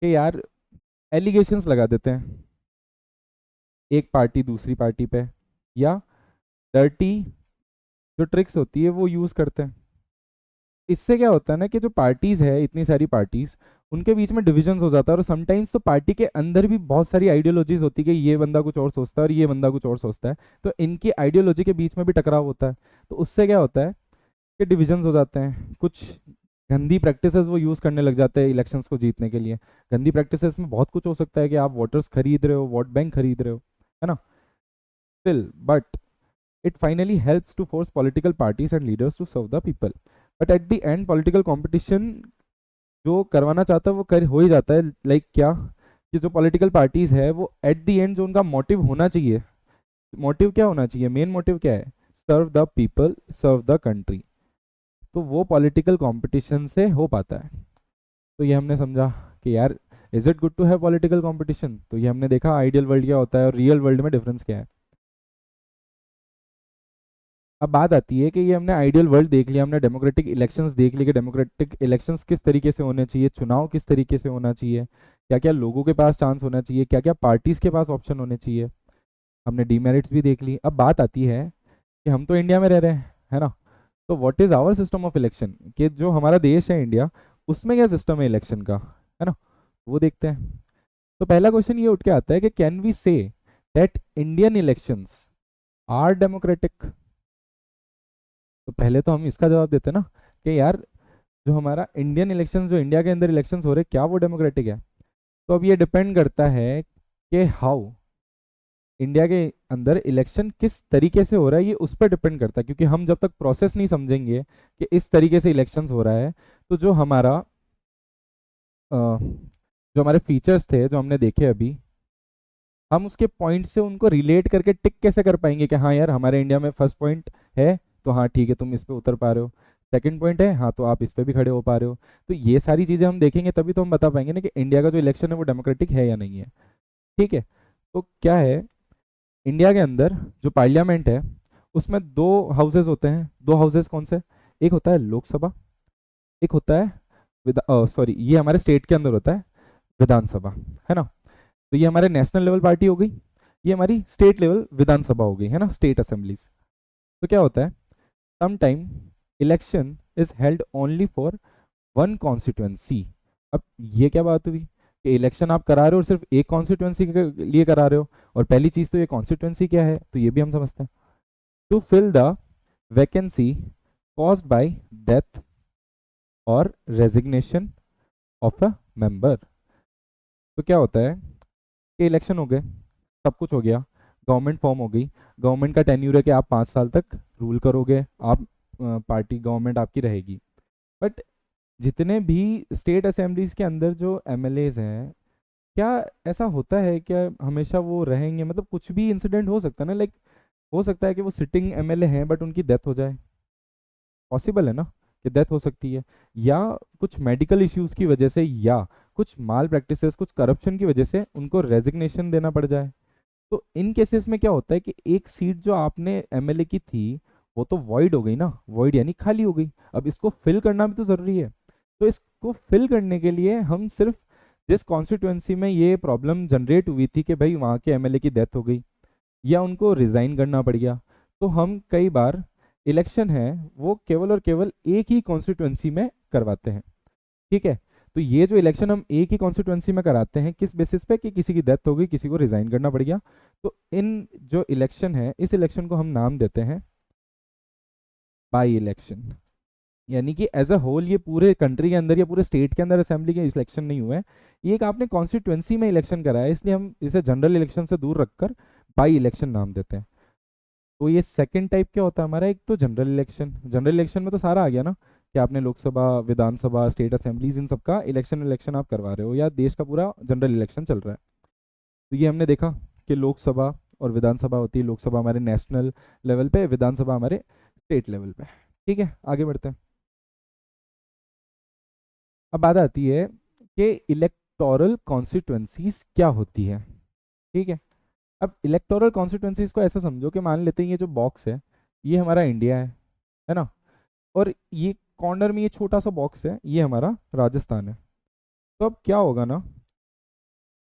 कि यार एलिगेशंस लगा देते हैं एक पार्टी दूसरी पार्टी पे, या डर्टी जो ट्रिक्स होती है वो यूज़ करते हैं। इससे क्या होता है ना कि जो पार्टीज है, इतनी सारी पार्टीज, उनके बीच में डिविजन्स हो जाता है, और समटाइम्स तो पार्टी के अंदर भी बहुत सारी आइडियोलॉजीज होती है कि ये बंदा कुछ और सोचता है और ये बंदा कुछ और सोचता है, तो इनकी आइडियोलॉजी के बीच में भी टकराव होता है। तो उससे क्या होता है कि डिविजन्स हो जाते हैं, कुछ गंदी प्रैक्टिसेस वो यूज़ करने लग जाते हैं इलेक्शंस को जीतने के लिए। गंदी प्रैक्टिसेस में बहुत कुछ हो सकता है कि आप वोटर्स खरीद रहे हो, वोट बैंक खरीद रहे हो, है ना। Still but it finally helps to force political parties and leaders to serve the people. But at the end political competition जो करवाना चाहता है वो कर हो ही जाता है। लाइक क्या कि जो पॉलिटिकल पार्टीज है वो एट द एंड जो उनका मोटिव होना चाहिए, मोटिव क्या होना चाहिए, मेन मोटिव क्या है? Serve the people, serve the country. तो वो पॉलिटिकल कंपटीशन से हो पाता है। तो ये हमने समझा कि यार is it good to have political competition. तो ये हमने देखा आइडियल वर्ल्ड क्या होता है और रियल वर्ल्ड में डिफरेंस क्या है। अब बात आती है कि ये हमने आइडियल वर्ल्ड देख लिया, हमने डेमोक्रेटिक इलेक्शंस देख लिए कि डेमोक्रेटिक इलेक्शंस किस तरीके से होने चाहिए, चुनाव किस तरीके से होना चाहिए, क्या क्या लोगों के पास चांस होना चाहिए, क्या क्या पार्टीज के पास ऑप्शन होने चाहिए, हमने डीमेरिट्स भी देख ली। अब बात आती है कि हम तो इंडिया में रह रहे हैं, है ना। तो what is our system of election, कि जो हमारा देश है इंडिया, उसमें क्या सिस्टम है इलेक्शन का, है ना, वो देखते हैं। तो पहला क्वेश्चन ये उठ के आता है कि can we say that Indian elections are democratic. तो पहले तो हम इसका जवाब देते हैं ना कि यार जो हमारा इंडियन इलेक्शन, जो इंडिया के अंदर इलेक्शन हो रहे, क्या वो डेमोक्रेटिक है? तो अब ये डिपेंड करता है कि हाउ इंडिया के अंदर इलेक्शन किस तरीके से हो रहा है, ये उस पर डिपेंड करता है। क्योंकि हम जब तक प्रोसेस नहीं समझेंगे कि इस तरीके से इलेक्शन हो रहा है, तो जो हमारा जो हमारे फीचर्स थे जो हमने देखे अभी, हम उसके पॉइंट से उनको रिलेट करके टिक कैसे कर पाएंगे कि हाँ यार हमारे इंडिया में फर्स्ट पॉइंट है, तो हाँ ठीक है तुम इस पे उतर पा रहे हो, सेकंड पॉइंट है, हाँ तो आप इस पे भी खड़े हो पा रहे हो। तो ये सारी चीज़ें हम देखेंगे तभी तो हम बता पाएंगे ना कि इंडिया का जो इलेक्शन है वो डेमोक्रेटिक है या नहीं है। ठीक है, तो क्या है, इंडिया के अंदर जो पार्लियामेंट है उसमें दो हाउसेज होते हैं। दो हाउसेज कौन से? एक होता है लोकसभा, एक होता है सॉरी ये हमारे स्टेट के अंदर होता है विधानसभा, है ना। तो ये हमारे नेशनल लेवल पार्टी हो गई, ये हमारी स्टेट लेवल विधानसभा हो गई, है ना, स्टेट असेंबलीज। तो क्या होता है, some time election is held only for one constituency. अब ये क्या बात हुई कि इलेक्शन आप करा रहे हो और सिर्फ एक कॉन्स्टिट्यूएंसी के लिए करा रहे हो, और पहली चीज तो ये कॉन्स्टिट्यूएंसी क्या है, तो ये भी हम समझते हैं। To fill the vacancy caused by death और रेजिग्नेशन ऑफ अ मेंबर। तो क्या होता है कि इलेक्शन हो गए, सब कुछ हो गया, गवर्नमेंट फॉर्म हो गई, गवर्नमेंट का टेन्यूर है कि आप 5 साल तक रूल करोगे, आप पार्टी गवर्नमेंट आपकी रहेगी। बट जितने भी स्टेट असेंबलीज के अंदर जो एमएलएज हैं, क्या ऐसा होता है क्या हमेशा वो रहेंगे, मतलब कुछ भी इंसिडेंट हो सकता है ना, लाइक हो सकता है कि वो सिटिंग एमएलए हैं बट उनकी डेथ हो जाए, पॉसिबल है ना कि डेथ हो सकती है, या कुछ मेडिकल इश्यूज की वजह से, या कुछ माल प्रैक्टिसेस, कुछ करप्शन की वजह से उनको रेजिग्नेशन देना पड़ जाए। तो इन केसेस में क्या होता है कि एक सीट जो आपने एमएलए की थी वो तो वॉइड हो गई ना, वॉइड यानी खाली हो गई, अब इसको फिल करना भी तो जरूरी है। तो इसको फिल करने के लिए हम सिर्फ जिस कॉन्स्टिट्यूएंसी में ये प्रॉब्लम जनरेट हुई थी कि भाई वहाँ के एमएलए की डेथ हो गई या उनको रिजाइन करना पड़ गया, तो हम कई बार इलेक्शन है वो केवल और केवल एक ही कॉन्स्टिट्यूएंसी में करवाते हैं, ठीक है। तो ये जो इलेक्शन हम एक ही कॉन्स्टिट्यूएंसी में कराते हैं, किस बेसिस पे कि किसी की डेथ हो गई, किसी को रिजाइन करना पड़ गया। तो इन जो इलेक्शन है, इस इलेक्शन को हम नाम देते हैं बाई इलेक्शन, यानी कि एज अ होल ये पूरे कंट्री के अंदर या पूरे स्टेट के अंदर असेंबली के इलेक्शन नहीं हुए हैं, ये एक आपने कॉन्स्टिट्यूएंसी में इलेक्शन कराया, इसलिए हम इसे जनरल इलेक्शन से दूर रखकर बाई इलेक्शन नाम देते हैं। तो ये सेकंड टाइप क्या होता है हमारा, एक तो जनरल इलेक्शन, जनरल इलेक्शन में तो सारा आ गया ना कि आपने लोकसभा, विधानसभा, स्टेट असेंबलीज, इन सबका इलेक्शन इलेक्शन आप करवा रहे हो, या देश का पूरा जनरल इलेक्शन चल रहा है। तो ये हमने देखा कि लोकसभा और विधानसभा होती है, लोकसभा हमारे नेशनल लेवल पे, विधानसभा हमारे स्टेट लेवल पे, ठीक है। आगे बढ़ते हैं। अब बात आती है कि इलेक्टोरल कॉन्स्टिट्यूएंसीज क्या होती है, ठीक है। अब इलेक्टोरल कॉन्स्टिट्यूएंसीज को ऐसा समझो कि मान लेते हैं ये जो बॉक्स है ये हमारा इंडिया है ना, और ये कॉर्नर में ये छोटा सा बॉक्स है ये हमारा राजस्थान है। तो अब क्या होगा ना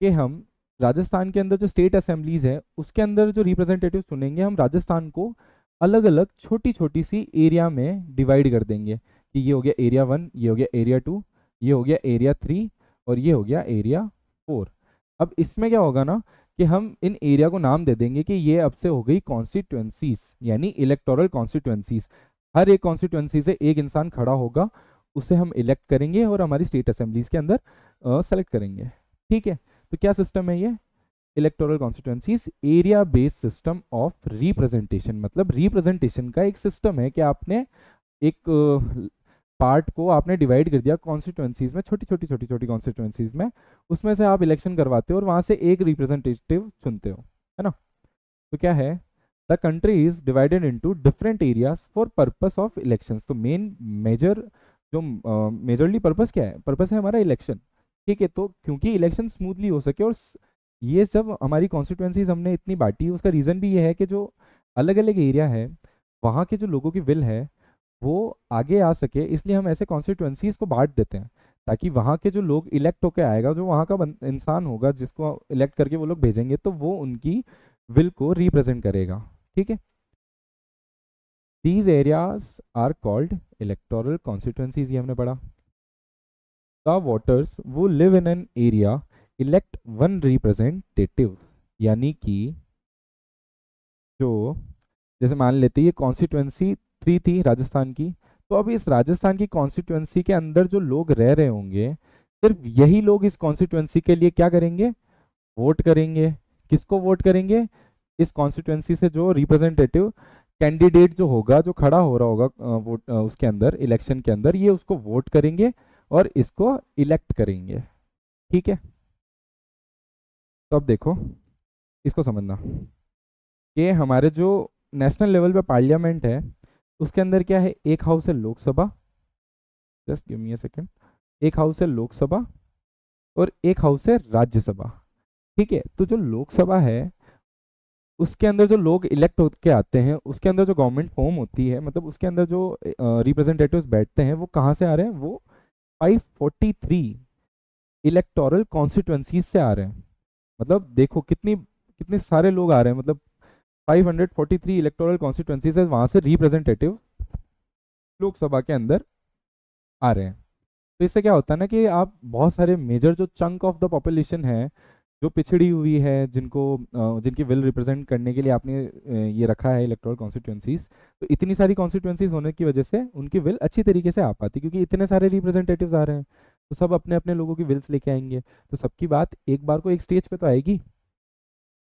कि हम राजस्थान के अंदर जो स्टेट असेंबलीज है उसके अंदर जो रिप्रेजेंटेटिव चुनेंगे, हम राजस्थान को अलग अलग छोटी छोटी सी एरिया में डिवाइड कर देंगे कि ये हो गया एरिया 1, ये हो गया एरिया 2, ये हो गया एरिया 3, और ये हो गया एरिया 4। अब इसमें क्या होगा ना कि हम इन एरिया को नाम दे देंगे कि ये अब से हो गई कॉन्स्टिट्यूएंसीज, यानी इलेक्टोरल कॉन्स्टिट्यूएंसीज। हर एक कॉन्स्टिट्यूएंसी से एक इंसान खड़ा होगा, उसे हम इलेक्ट करेंगे और हमारी स्टेट असेंबलीज के अंदर सेलेक्ट करेंगे, ठीक है। तो क्या सिस्टम है ये, electoral constituencies area based system of representation, मतलब रिप्रेजेंटेशन का एक सिस्टम है कि आपने एक पार्ट को आपने डिवाइड कर दिया कॉन्स्टिट्यूएंसीज में, छोटी छोटी छोटी छोटी कॉन्स्टिट्यूएंसीज में, उसमें से आप इलेक्शन करवाते हो और वहां से एक रिप्रेजेंटेटिव चुनते हो, है ना। तो क्या है, the country is divided into different areas for purpose of elections. तो मेन मेजर जो मेजरली पर्पस क्या है, पर्पस है हमारा इलेक्शन, ठीक है। तो क्योंकि इलेक्शन स्मूथली हो सके, और ये जब हमारी कॉन्स्टिट्यूएंसीज हमने इतनी बांटी, उसका रीज़न भी ये है कि जो अलग अलग एरिया है वहाँ के जो लोगों की विल है वो आगे आ सके, इसलिए हम ऐसे कॉन्स्टिट्यूएंसीज को बांट देते हैं ताकि वहाँ के जो लोग इलेक्ट होके आएगा, जो वहाँ का इंसान होगा जिसको इलेक्ट करके वो लोग भेजेंगे, तो वो उनकी विल को रिप्रेजेंट करेगा, ठीक है। These areas are called electoral constituencies, ये हमने पढ़ा। द वोटर्स वो live in an area elect one representative, यानी कि जो, जैसे मान लेते हैं ये कॉन्स्टिट्यूएंसी 3 थी राजस्थान की, तो अब इस राजस्थान की कॉन्स्टिट्यूएंसी के अंदर जो लोग रह रहे होंगे, सिर्फ यही लोग इस कॉन्स्टिट्यूएंसी के लिए क्या करेंगे, वोट करेंगे। किसको वोट करेंगे, इस कॉन्स्टिट्यूएंसी से जो रिप्रेजेंटेटिव कैंडिडेट जो होगा, जो खड़ा हो रहा होगा वोट उसके अंदर, इलेक्शन के अंदर, ये उसको वोट करेंगे और इसको इलेक्ट करेंगे, ठीक है। तो अब देखो, इसको समझना कि हमारे जो नेशनल लेवल पे पार्लियामेंट है उसके अंदर क्या है, एक हाउस है Lok Sabha, just give me a second, एक हाउस है लोकसभा और एक हाउस है राज्यसभा, ठीक है। तो जो लोकसभा है उसके अंदर जो लोग इलेक्ट होके आते हैं, उसके अंदर जो गवर्नमेंट फॉर्म होती है, मतलब उसके अंदर जो रिप्रेजेंटेटिव्स बैठते हैं, वो कहाँ से आ रहे हैं? वो 543 इलेक्टोरल कॉन्स्टिट्यूंसीज से आ रहे हैं। मतलब देखो कितनी कितने सारे लोग आ रहे हैं, मतलब 543 इलेक्टोरल कॉन्स्टिट्यूंसीज है, वहां से रिप्रेजेंटेटिव लोकसभा के अंदर आ रहे हैं। तो इससे क्या होता है ना कि आप बहुत सारे मेजर जो चंक ऑफ द पॉपुलेशन है, जो पिछड़ी हुई है, जिनको जिनकी विल रिप्रेजेंट करने के लिए आपने ये रखा है इलेक्टोरल कॉन्स्टिट्यूंसीज, तो इतनी सारी कॉन्स्टिट्यूंसीज होने की वजह से उनकी विल अच्छी तरीके से आ पाती, क्योंकि इतने सारे रिप्रेजेंटेटिव्स आ रहे हैं, तो सब अपने अपने लोगों की विल्स लेके आएंगे, तो सबकी बात एक बार को एक स्टेज पे तो आएगी।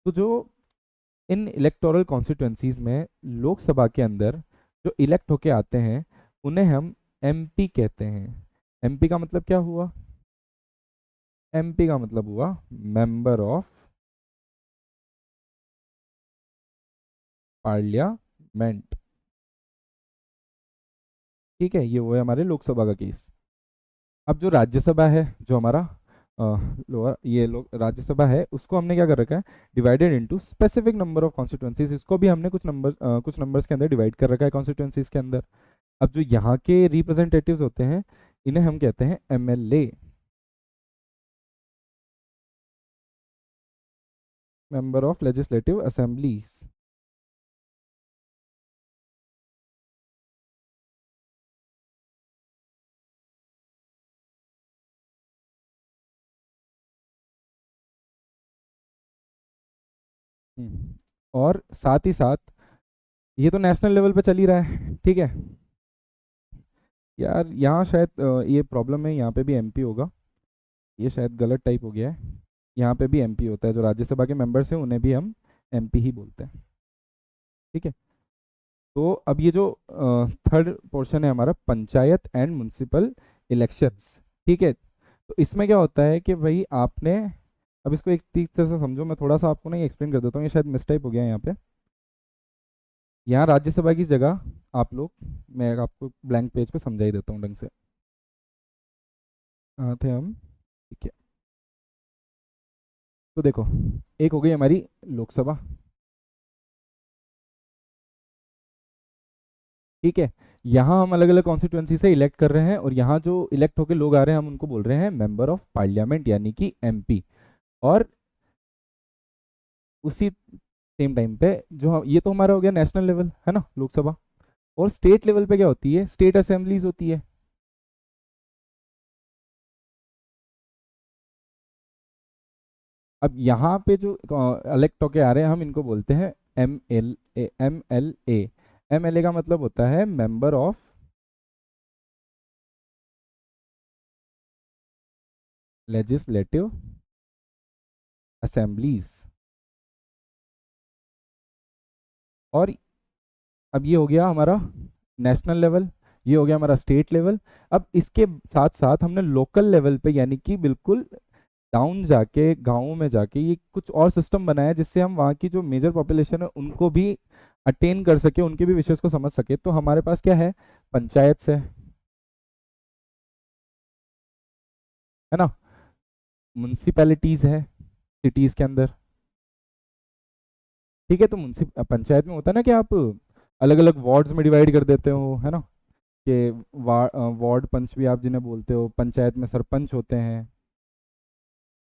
तो जो इन इलेक्टोरल कॉन्स्टिट्यूंसीज में लोकसभा के अंदर जो इलेक्ट होके आते हैं, उन्हें हम एमपी कहते हैं। एमपी का मतलब क्या हुआ? एमपी का मतलब हुआ मेंबर ऑफ पार्लियामेंट। ठीक है, ये वो है हमारे लोकसभा का केस। अब जो राज्यसभा है, जो हमारा लोअर ये लोग राज्यसभा है, उसको हमने क्या कर रखा है? Divided into specific number of constituencies. इसको भी हमने कुछ नंबर्स के अंदर डिवाइड कर रखा है कॉन्स्टिट्यूंसीज के अंदर। अब जो यहाँ के रिप्रेजेंटेटिव्स होते हैं, इन्हें हम कहते हैं MLA, member of legislative assemblies. और साथ ही साथ ये तो नेशनल लेवल पे चल ही रहा है, ठीक है यार। यहाँ शायद ये प्रॉब्लम है, यहाँ पे भी एमपी होगा, ये शायद गलत टाइप हो गया है। यहाँ पे भी एमपी होता है, जो राज्यसभा के मेंबर्स हैं उन्हें भी हम एमपी ही बोलते हैं, ठीक है। तो अब ये जो थर्ड पोर्शन है हमारा, पंचायत एंड म्युनिसिपल इलेक्शंस, ठीक है। तो इसमें क्या होता है कि भाई आपने, अब इसको एक ठीक तरह से समझो, मैं थोड़ा सा आपको ना ये एक्सप्लेन कर देता हूँ, ये शायद मिसटाइप हो गया है यहाँ पे। यहाँ राज्यसभा की जगह आप लोग, मैं आपको ब्लैंक पेज पे समझा ही देता हूँ ढंग से। कहाँ थे हम? ठीक है, तो देखो, एक हो गई हमारी लोकसभा, ठीक है। यहाँ हम अलग अलग कॉन्स्टिट्यूंसी से इलेक्ट कर रहे हैं, और यहाँ जो इलेक्ट होके लोग आ रहे हैं, हम उनको बोल रहे हैं मेंबर ऑफ पार्लियामेंट, यानी कि एमपी। और उसी सेम टाइम पे जो ये तो हमारा हो गया नेशनल लेवल, है ना, लोकसभा। और स्टेट लेवल पे क्या होती है? स्टेट असेंबलीज होती है। अब यहाँ पे जो इलेक्ट होके आ रहे हैं, हम इनको बोलते हैं एम एल ए। एमएलए का मतलब होता है मेंबर ऑफ लेजिस्लेटिव असेंबलीज। और अब ये हो गया हमारा नेशनल लेवल, ये हो गया हमारा स्टेट लेवल। अब इसके साथ साथ हमने लोकल लेवल पे, यानी कि बिल्कुल डाउन जाके, गाँवों में जाके, ये कुछ और सिस्टम बनाया जिससे हम वहाँ की जो मेजर पॉपुलेशन है उनको भी अटेन कर सके, उनके भी विषय को समझ सके। तो हमारे पास क्या है? पंचायत से, है ना, म्यूनसिपैलिटीज है सिटीज के अंदर, ठीक है। तो पंचायत में होता है ना कि आप अलग अलग वार्ड्स में डिवाइड कर देते हो, है ना, कि वार्ड पंच भी आप जिन्हें बोलते हो, पंचायत में सरपंच होते हैं,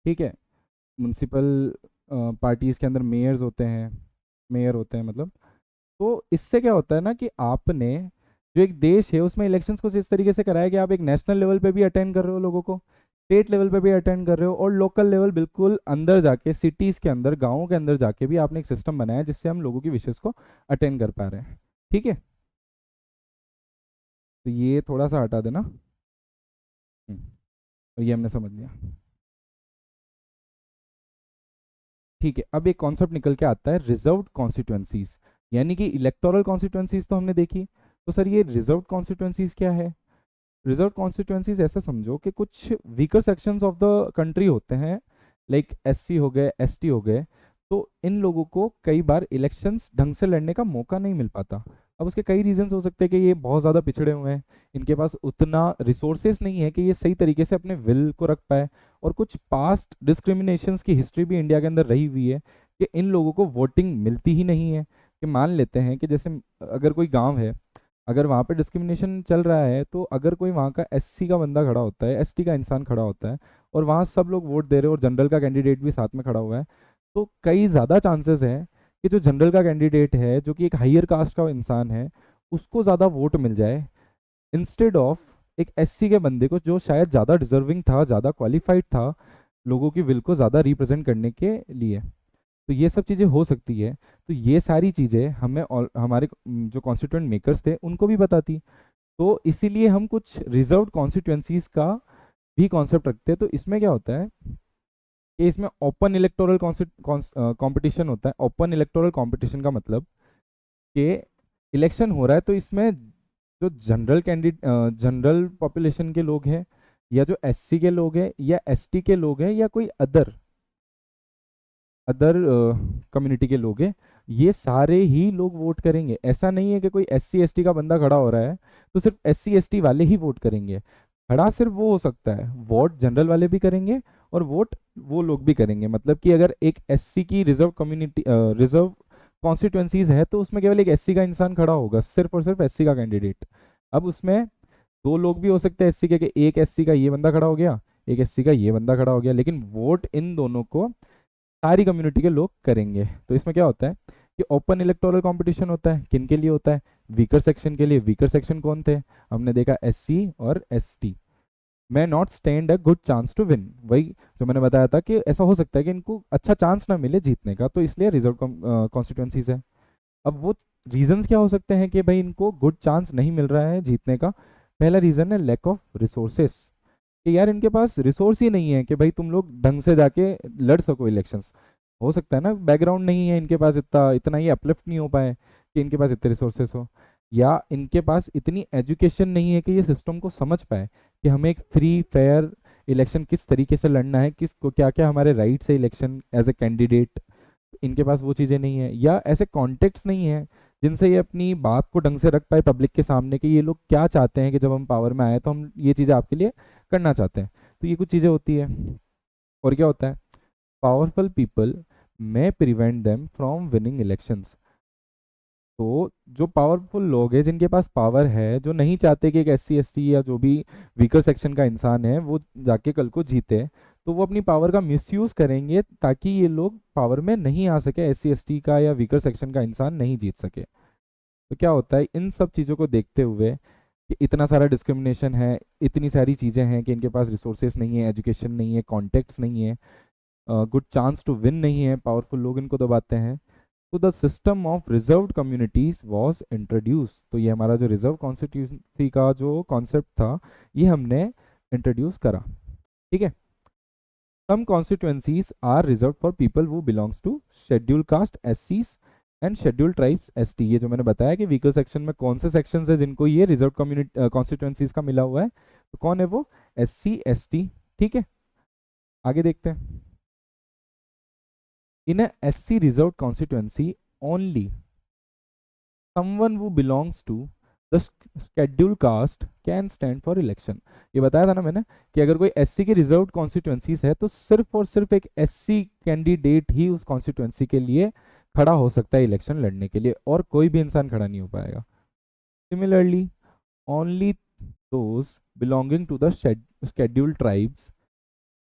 ठीक है। म्यूनसिपल पार्टीज के अंदर मेयर्स होते हैं, मेयर होते हैं मतलब। तो इससे क्या होता है ना कि आपने जो एक देश है उसमें इलेक्शंस को इस तरीके से कराया कि आप एक नेशनल लेवल पे भी अटेंड कर रहे हो लोगों को, स्टेट लेवल पे भी अटेंड कर रहे हो, और लोकल लेवल बिल्कुल अंदर जाके, सिटीज़ के अंदर, गाँवों के अंदर जाके भी आपने एक सिस्टम बनाया जिससे हम लोगों की विशेष को अटेंड कर पा रहे हैं, ठीक है। तो ये थोड़ा सा हटा देना। और ये हमने समझ लिया, ठीक है। अब एक कॉन्सेप्ट निकल के आता है रिजर्व्ड कॉन्स्टिट्यूंसीज, यानी कि इलेक्टोरल कॉन्स्टिट्यूंसीज तो हमने देखी, तो सर ये रिजर्व्ड कॉन्स्टिट्यूंसीज क्या है? रिजर्व कॉन्स्टिट्यूंसीज ऐसा समझो कि कुछ weaker sections of the country होते हैं, लाइक एससी हो गए, एसटी हो गए। तो इन लोगों को कई बार इलेक्शंस ढंग से लड़ने का मौका नहीं मिल पाता। अब उसके कई रीजंस हो सकते हैं कि ये बहुत ज़्यादा पिछड़े हुए हैं, इनके पास उतना रिसोर्सेज नहीं है कि ये सही तरीके से अपने विल को रख पाए, और कुछ पास्ट डिस्क्रिमिनेशंस की हिस्ट्री भी इंडिया के अंदर रही हुई है, कि इन लोगों को वोटिंग मिलती ही नहीं है। कि मान लेते हैं कि जैसे अगर कोई गांव है, अगर वहाँ पे डिस्क्रिमिनेशन चल रहा है, तो अगर कोई वहाँ का एससी का बंदा खड़ा होता है, एसटी का इंसान खड़ा होता है, और वहाँ सब लोग वोट दे रहे हैं और जनरल का कैंडिडेट भी साथ में खड़ा हुआ है, तो कई ज़्यादा चांसेस है कि जो जनरल का कैंडिडेट है, जो कि एक हायर कास्ट का इंसान है, उसको ज़्यादा वोट मिल जाए, इंस्टेड ऑफ एक एससी के बंदे को, जो शायद ज़्यादा डिजर्विंग था, ज़्यादा क्वालिफाइड था लोगों की विल को ज़्यादा रिप्रेजेंट करने के लिए। तो ये सब चीज़ें हो सकती है। तो ये सारी चीज़ें हमें और हमारे जो कॉन्स्टिट्यूएंट मेकर्स थे उनको भी बताती। तो इसीलिए हम कुछ रिजर्व्ड कॉन्स्टिट्यूएंसीज का भी कॉन्सेप्ट रखते हैं। तो इसमें क्या होता है कि इसमें ओपन इलेक्टोरल कंपटीशन होता है। ओपन इलेक्टोरल कंपटीशन का मतलब कि इलेक्शन हो रहा है, तो इसमें जो जनरल पॉपुलेशन के लोग हैं, या जो एससी के लोग हैं, या एसटी के लोग हैं, या कोई अदर कम्युनिटी के लोग हैं, ये सारे ही लोग वोट करेंगे। ऐसा नहीं है कि कोई एससी एसटी का बंदा खड़ा हो रहा है तो सिर्फ एससी एसटी वाले ही वोट करेंगे। खड़ा सिर्फ वो हो सकता है, वोट जनरल वाले भी करेंगे और वोट वो लोग भी करेंगे। मतलब कि अगर एक एससी की रिजर्व कॉन्स्टिट्यूंसीज है, तो उसमें केवल एक एससी का इंसान खड़ा होगा, सिर्फ और सिर्फ एससी का कैंडिडेट। अब उसमें दो लोग भी हो सकते हैं एससी के, कि एक एससी का ये बंदा खड़ा हो गया, एक एससी का ये बंदा खड़ा हो गया, लेकिन वोट इन दोनों को सारी कम्युनिटी के लोग करेंगे। तो इसमें क्या होता है कि ओपन इलेक्टोरल कंपटीशन होता है। किन के लिए होता है? वीकर सेक्शन के लिए। वीकर सेक्शन कौन थे? हमने देखा एससी और ST. may not stand a good chance to win, वही जो मैंने बताया था कि ऐसा हो सकता है कि इनको अच्छा चांस ना मिले जीतने का, तो इसलिए रिजर्व कॉन्स्टिट्यूंसीज है। अब वो रीजंस क्या हो सकते हैं कि भाई इनको गुड चांस नहीं मिल रहा है जीतने का? पहला रीजन है लैक ऑफ रिसोर्सेस, कि यार इनके पास रिसोर्स ही नहीं है कि भाई तुम लोग ढंग से जाके लड़ सको इलेक्शंस। हो सकता है ना बैकग्राउंड नहीं है इनके पास, इतना इतना ही अपलिफ्ट नहीं हो पाए कि इनके पास इतने रिसोर्सेस हो, या इनके पास इतनी एजुकेशन नहीं है कि ये सिस्टम को समझ पाए कि हमें एक फ्री फेयर इलेक्शन किस तरीके से लड़ना है, किसको क्या क्या हमारे राइट्स है इलेक्शन एज ए कैंडिडेट। इनके पास वो चीज़ें नहीं है, या ऐसे कॉन्टेक्ट्स नहीं है जिनसे ये अपनी बात को ढंग से रख पाए पब्लिक के सामने कि ये लोग क्या चाहते हैं, कि जब हम पावर में आए तो हम ये चीज़ें आपके लिए करना चाहते हैं। तो ये कुछ चीज़ें होती है। और क्या होता है? Powerful people may prevent them from winning elections। तो जो पावरफुल लोग हैं, जिनके पास पावर है, जो नहीं चाहते कि एक एससी एसटी या जो भी वीकर सेक्शन का इंसान है वो जाके कल को जीते, तो वो अपनी पावर का मिसयूज करेंगे ताकि ये लोग पावर में नहीं आ सके, एससी एसटी का या वीकर सेक्शन का इंसान नहीं जीत सके। तो क्या होता है इन सब चीज़ों को देखते हुए कि इतना सारा डिस्क्रिमिनेशन है, इतनी सारी चीज़ें हैं कि इनके पास रिसोर्सेज नहीं है, एजुकेशन नहीं है, कॉन्टेक्ट्स नहीं है, गुड चांस टू विन नहीं है, पावरफुल लोग इनको दबाते हैं, तो the system of reserved communities was introduce. तो ये हमारा जो रिजर्व कॉन्स्टिट्यूंसी का जो कॉन्सेप्ट था, ये हमने इंट्रोड्यूस करा। ठीक है। Some constituencies are reserve for people who belongs to schedule caste एससीज एंड शेड्यूल ट्राइब्स एसटी। ये जो मैंने बताया कि वीकर सेक्शन में कौन से सेक्शंस है जिनको ये रिजर्व कम्युनिटी कॉन्स्टिट्यूंसीज का मिला हुआ है, तो कौन है वो? SC ST. ठीक है, आगे देखते हैं। In a SC reserved constituency, only someone who belongs to the scheduled caste can stand for election। ये बताया था ना मैंने कि अगर कोई SC की रिजर्व्ड कॉन्स्टिट्यूंसीज है तो सिर्फ और सिर्फ एक SC कैंडिडेट ही उस कॉन्स्टिट्यूंसी के लिए खड़ा हो सकता है इलेक्शन लड़ने के लिए, और कोई भी इंसान खड़ा नहीं हो पाएगा। Similarly, only those belonging to the scheduled tribes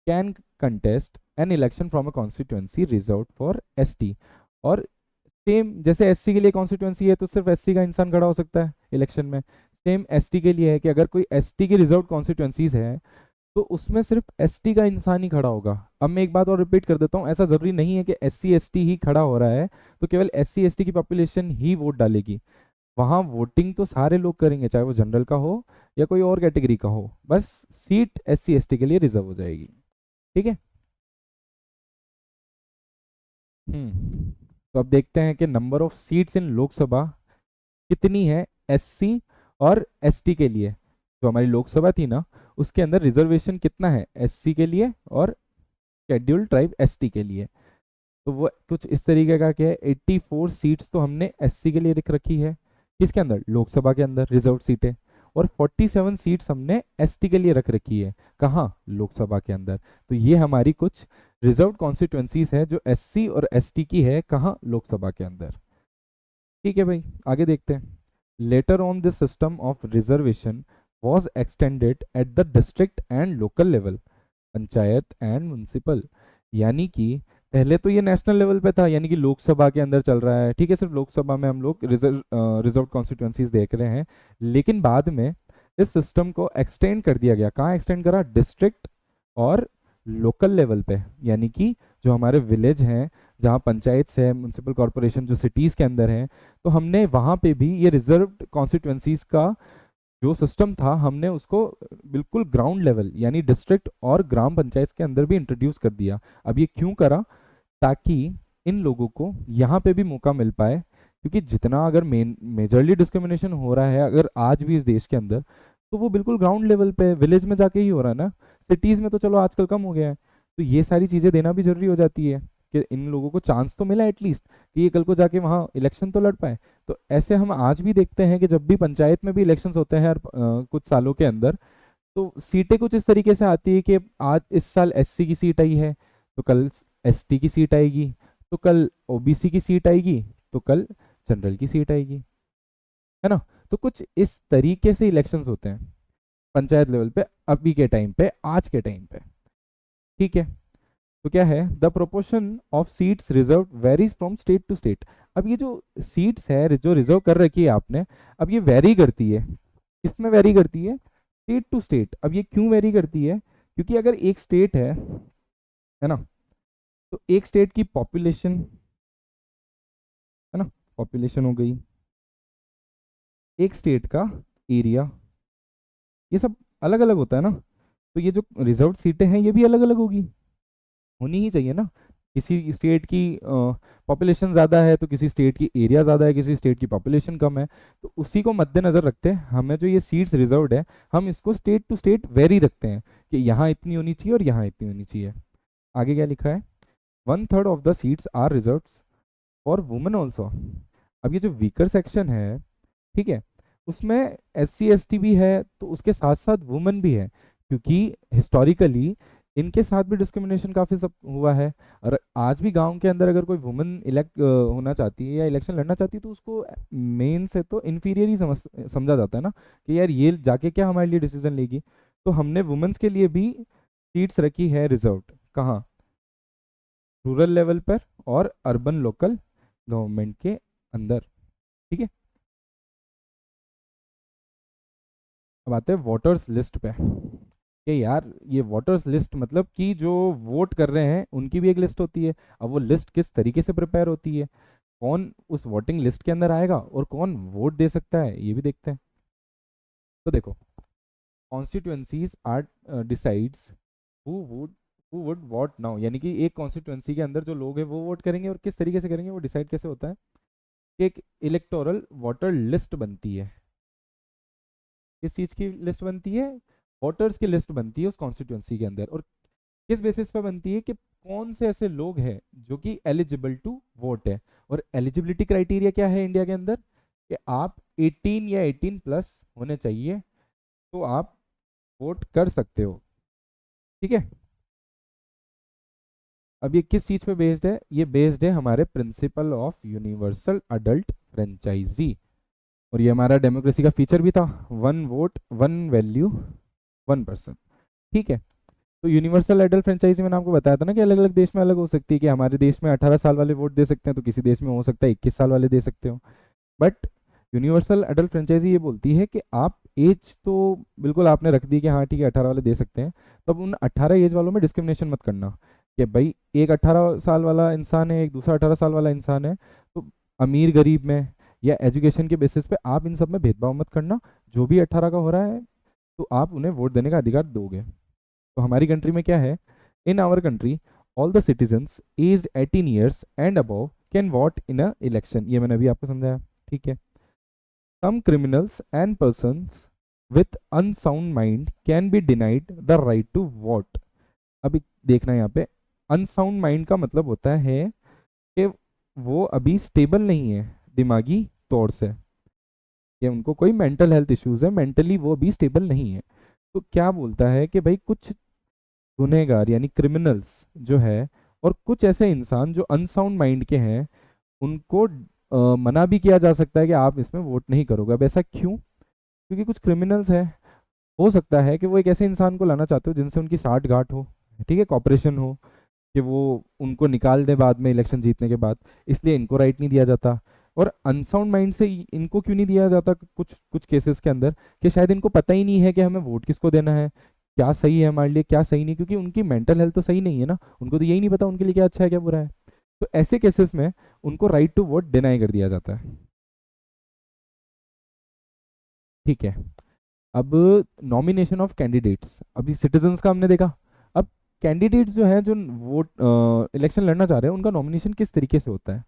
can contest an election from a constituency reserved for ST। और सेम जैसे एससी के लिए कॉन्स्टिट्यूंसी है तो सिर्फ एससी का इंसान खड़ा हो सकता है इलेक्शन में, सेम एसटी के लिए है कि अगर कोई एसटी की रिजर्व कॉन्स्टिट्यूंसीज है तो उसमें सिर्फ एसटी का इंसान ही खड़ा होगा। अब मैं एक बात और रिपीट कर देता हूँ, ऐसा जरूरी नहीं है कि एससी एसटी ही खड़ा हो रहा है तो केवल एससी एसटी की पॉपुलेशन ही वोट डालेगी। वहाँ वोटिंग तो सारे लोग करेंगे, चाहे वो जनरल का हो या कोई और कैटेगरी का हो, बस सीट एससी एसटी के लिए रिजर्व हो जाएगी। ठीक है। तो अब देखते हैं कि number of seats in Lok Sabha कितनी है एससी और एसटी के लिए। जो हमारी लोकसभा थी ना, उसके अंदर रिजर्वेशन कितना है एससी के लिए और शेड्यूल ट्राइब एसटी के लिए। तो वो कुछ इस तरीके का क्या है, 84 सीट्स तो हमने एससी के लिए लिख रखी है, किसके अंदर? लोकसभा के अंदर रिजर्व सीटें। और 47 सीट्स हमने एसटी के लिए रख रखी है, कहाँ? लोकसभा के अंदर। तो ये हमारी कुछ रिजर्व कॉन्स्टिट्यूंसीज है जो एससी और एसटी की है, कहाँ, लोकसभा के अंदर। ठीक है भाई, आगे देखते हैं। Later on this system of reservation was extended at the district and local level, panchayat and municipal. यानी कि पहले तो ये नेशनल लेवल पे था, यानी कि लोकसभा के अंदर चल रहा है, ठीक है, सिर्फ लोकसभा में हम लोग रिजर्व कॉन्स्टिट्यूंसीज देख रहे हैं। लेकिन बाद में इस सिस्टम को एक्सटेंड कर दिया गया, कहाँ एक्सटेंड करा, डिस्ट्रिक्ट और लोकल लेवल पे, यानी कि जो हमारे विलेज हैं, जहाँ पंचायत है, म्यूनसिपल कॉरपोरेशन जो सिटीज़ के अंदर हैं, तो हमने वहाँ पे भी ये रिजर्व कॉन्स्टिट्यूंसीज का जो सिस्टम था, हमने उसको बिल्कुल ग्राउंड लेवल यानी डिस्ट्रिक्ट और ग्राम पंचायत के अंदर भी इंट्रोड्यूस कर दिया। अब ये क्यों करा, ताकि इन लोगों को यहाँ पे भी मौका मिल पाए, क्योंकि जितना अगर मेजरली डिस्क्रिमिनेशन हो रहा है अगर आज भी इस देश के अंदर, तो वो बिल्कुल ग्राउंड लेवल पे विलेज में जाके ही हो रहा है ना। सिटीज़ में तो चलो आजकल कम हो गया है, तो ये सारी चीज़ें देना भी जरूरी हो जाती है कि इन लोगों को चांस तो मिला एटलीस्ट, कि ये कल को जाके वहाँ इलेक्शन तो लड़ पाए। तो ऐसे हम आज भी देखते हैं कि जब भी पंचायत में भी इलेक्शंस होते हैं हर कुछ सालों के अंदर, तो सीटें कुछ इस तरीके से आती है कि आज इस साल एससी की सीट आई है, तो कल एसटी की सीट आएगी, तो कल ओबीसी की सीट आएगी, तो कल जनरल की सीट आएगी, है ना। तो कुछ इस तरीके से इलेक्शंस होते हैं पंचायत लेवल पे, अभी के टाइम पे, आज के टाइम पे। ठीक है, तो क्या है, the proportion of seats reserve varies from state to state. अब ये जो सीट्स है जो रिजर्व कर रखी है आपने, अब ये वेरी करती है, किसमें वेरी करती है, स्टेट टू स्टेट। अब ये क्यों वेरी करती है, क्योंकि अगर एक स्टेट है ना, तो एक स्टेट की पॉपुलेशन, है ना, पॉपुलेशन हो गई, एक स्टेट का एरिया, ये सब अलग अलग होता है ना। तो ये जो रिजर्व सीटें हैं ये भी अलग अलग होगी, होनी ही चाहिए ना। किसी स्टेट की पॉपुलेशन ज़्यादा है तो किसी स्टेट की एरिया ज़्यादा है, किसी स्टेट की पॉपुलेशन कम है, तो उसी को मद्देनज़र रखते हैं हमें जो ये सीट्स रिजर्व्ड है, हम इसको स्टेट टू स्टेट वेरी रखते हैं कि यहाँ इतनी होनी चाहिए और यहाँ इतनी होनी चाहिए। आगे क्या लिखा है, 1/3 of the seats are reserve for women also. अब ये जो वीकर सेक्शन है, ठीक है, उसमें SC ST भी है, तो उसके साथ साथ वुमेन भी है, क्योंकि हिस्टोरिकली इनके साथ भी डिस्क्रिमिनेशन काफ़ी सब हुआ है। और आज भी गांव के अंदर अगर कोई वुमेन इलेक्ट होना चाहती है या इलेक्शन लड़ना चाहती है, तो उसको मेन से तो इन्फीरियर ही समझा जाता है ना, कि यार ये जाके क्या हमारे लिए डिसीजन लेगी। तो हमने वुमेन्स के लिए भी सीट्स रखी है रिजर्व्ड, कहाँ, रूरल लेवल पर और अर्बन लोकल गवर्नमेंट के अंदर। ठीक है, अब आते हैं वोटर्स लिस्ट पे, कि यार ये वोटर्स लिस्ट मतलब कि जो वोट कर रहे हैं उनकी भी एक लिस्ट होती है। अब वो लिस्ट किस तरीके से प्रिपेयर होती है, कौन उस वोटिंग लिस्ट के अंदर आएगा और कौन वोट दे सकता है, ये भी देखते हैं। तो देखो, constituencies are decides who would who would vote now, यानी कि एक कॉन्स्टिट्यूंसी के अंदर जो लोग हैं वो वोट करेंगे, और किस तरीके से करेंगे वो डिसाइड कैसे होता है, कि एक इलेक्टोरल वोटर लिस्ट बनती है। किस चीज़ की लिस्ट बनती है, वोटर्स की लिस्ट बनती है उस कॉन्स्टिट्यूंसी के अंदर, और किस बेसिस पे बनती है, कि कौन से ऐसे लोग हैं जो कि एलिजिबल टू वोट है। और एलिजिबिलिटी क्राइटेरिया क्या है इंडिया के अंदर, कि आप 18 या 18 प्लस होने चाहिए, तो आप वोट कर सकते हो। ठीक है, अब ये किस चीज़ पे बेस्ड है, ये बेस्ड है हमारे principle of universal adult franchise, और ये हमारा डेमोक्रेसी का फीचर भी था, 1 वोट 1 वैल्यू 1 पर्सन। ठीक है, तो यूनिवर्सल एडल्ट फ्रेंचाइजी मैंने आपको बताया था ना कि अलग अलग देश में अलग हो सकती है, कि हमारे देश में 18 साल वाले वोट दे सकते हैं, तो किसी देश में हो सकता है 21 साल वाले दे सकते हो। बट यूनिवर्सल एडल्ट फ्रेंचाइजी ये बोलती है कि आप एज तो बिल्कुल आपने रख दी कि हाँ ठीक है 18 वाले दे सकते हैं, तो अब उन 18 एज वालों में डिस्क्रिमिनेशन मत करना, कि भाई एक 18 साल वाला इंसान है, एक दूसरा 18 साल वाला इंसान है, तो अमीर गरीब में या एजुकेशन के बेसिस पे आप इन सब में भेदभाव मत करना। जो भी 18 का हो रहा है तो आप उन्हें वोट देने का अधिकार दोगे। तो हमारी कंट्री में क्या है, in our country all the citizens aged 18 years and above can vote in a election, ये मैंने अभी आपको समझाया। ठीक है, some criminals and persons with unsound mind can be denied the right to vote. अभी देखना यहाँ पे, अनसाउंड माइंड का मतलब होता है कि वो अभी स्टेबल नहीं है दिमागी तौर से, या उनको कोई मेंटल हेल्थ इश्यूज है, मेंटली वो अभी स्टेबल नहीं है। तो क्या बोलता है कि भाई कुछ गुनहगार यानी क्रिमिनल्स जो है, और कुछ ऐसे इंसान जो अनसाउंड माइंड के हैं, उनको मना भी किया जा सकता है कि आप इसमें वोट नहीं करोगे। अब ऐसा क्यों? क्योंकि कुछ क्रिमिनल्स हैं, हो सकता है कि वो एक ऐसे इंसान को लाना चाहते हो जिनसे उनकी साठ गांठ हो, ठीक है, कॉपरेशन हो, कि वो उनको निकाल दे बाद में इलेक्शन जीतने के बाद, इसलिए इनको राइट नहीं दिया जाता। और अनसाउंड माइंड से इनको क्यों नहीं दिया जाता कुछ कुछ केसेस के अंदर, कि शायद इनको पता ही नहीं है कि हमें वोट किसको देना है, क्या सही है हमारे लिए, क्या सही नहीं, क्योंकि उनकी मेंटल हेल्थ तो सही नहीं है ना, उनको तो यही नहीं पता उनके लिए क्या अच्छा है क्या बुरा है। तो ऐसे केसेस में उनको राइट टू वोट डिनाई कर दिया जाता है। ठीक है। अब नॉमिनेशन ऑफ कैंडिडेट्स, अभी सिटीजन्स का हमने देखा। अब कैंडिडेट्स जो हैं, जो वोट इलेक्शन लड़ना चाह रहे हैं, उनका नॉमिनेशन किस तरीके से होता है?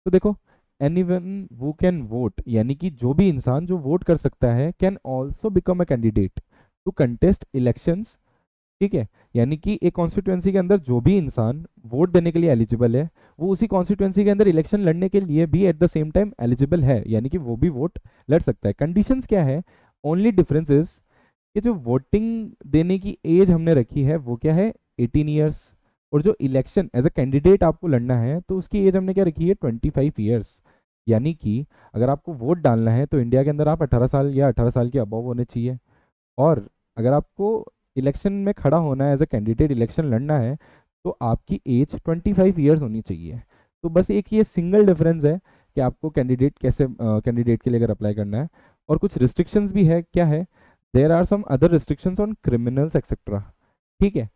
तो देखो, एनीवन हु कैन वोट, यानी कि जो भी इंसान जो वोट कर सकता है, can also become a candidate to contest elections. ठीक है, यानी कि एक कॉन्स्टिट्यूएंसी के अंदर जो भी इंसान वोट देने के लिए एलिजिबल है, वो उसी कॉन्स्टिट्यूएंसी के अंदर इलेक्शन लड़ने के लिए भी eight the same time eligible है, यानी कि वो भी वोट लड़ सकता है। कंडीशंस क्या है? ओनली डिफरेंस इज कि जो वोटिंग देने की एज हमने रखी है वो क्या है, 18 ईयर्स। और जो इलेक्शन एज अ कैंडिडेट आपको लड़ना है, तो उसकी एज हमने क्या रखी है, 25 ईयर्स। यानी कि अगर आपको वोट डालना है तो इंडिया के अंदर आप 18 साल या 18 साल के अबव होने चाहिए। और अगर आपको इलेक्शन में खड़ा होना है, एज अ कैंडिडेट इलेक्शन लड़ना है, तो आपकी एज 25 ईयर्स होनी चाहिए। तो बस एक ये सिंगल डिफरेंस है कि आपको कैंडिडेट कैसे, कैंडिडेट के लिए अगर अप्लाई करना है। और कुछ रिस्ट्रिक्शंस भी है, क्या है, there are some other restrictions on criminals etcetera. ठीक है,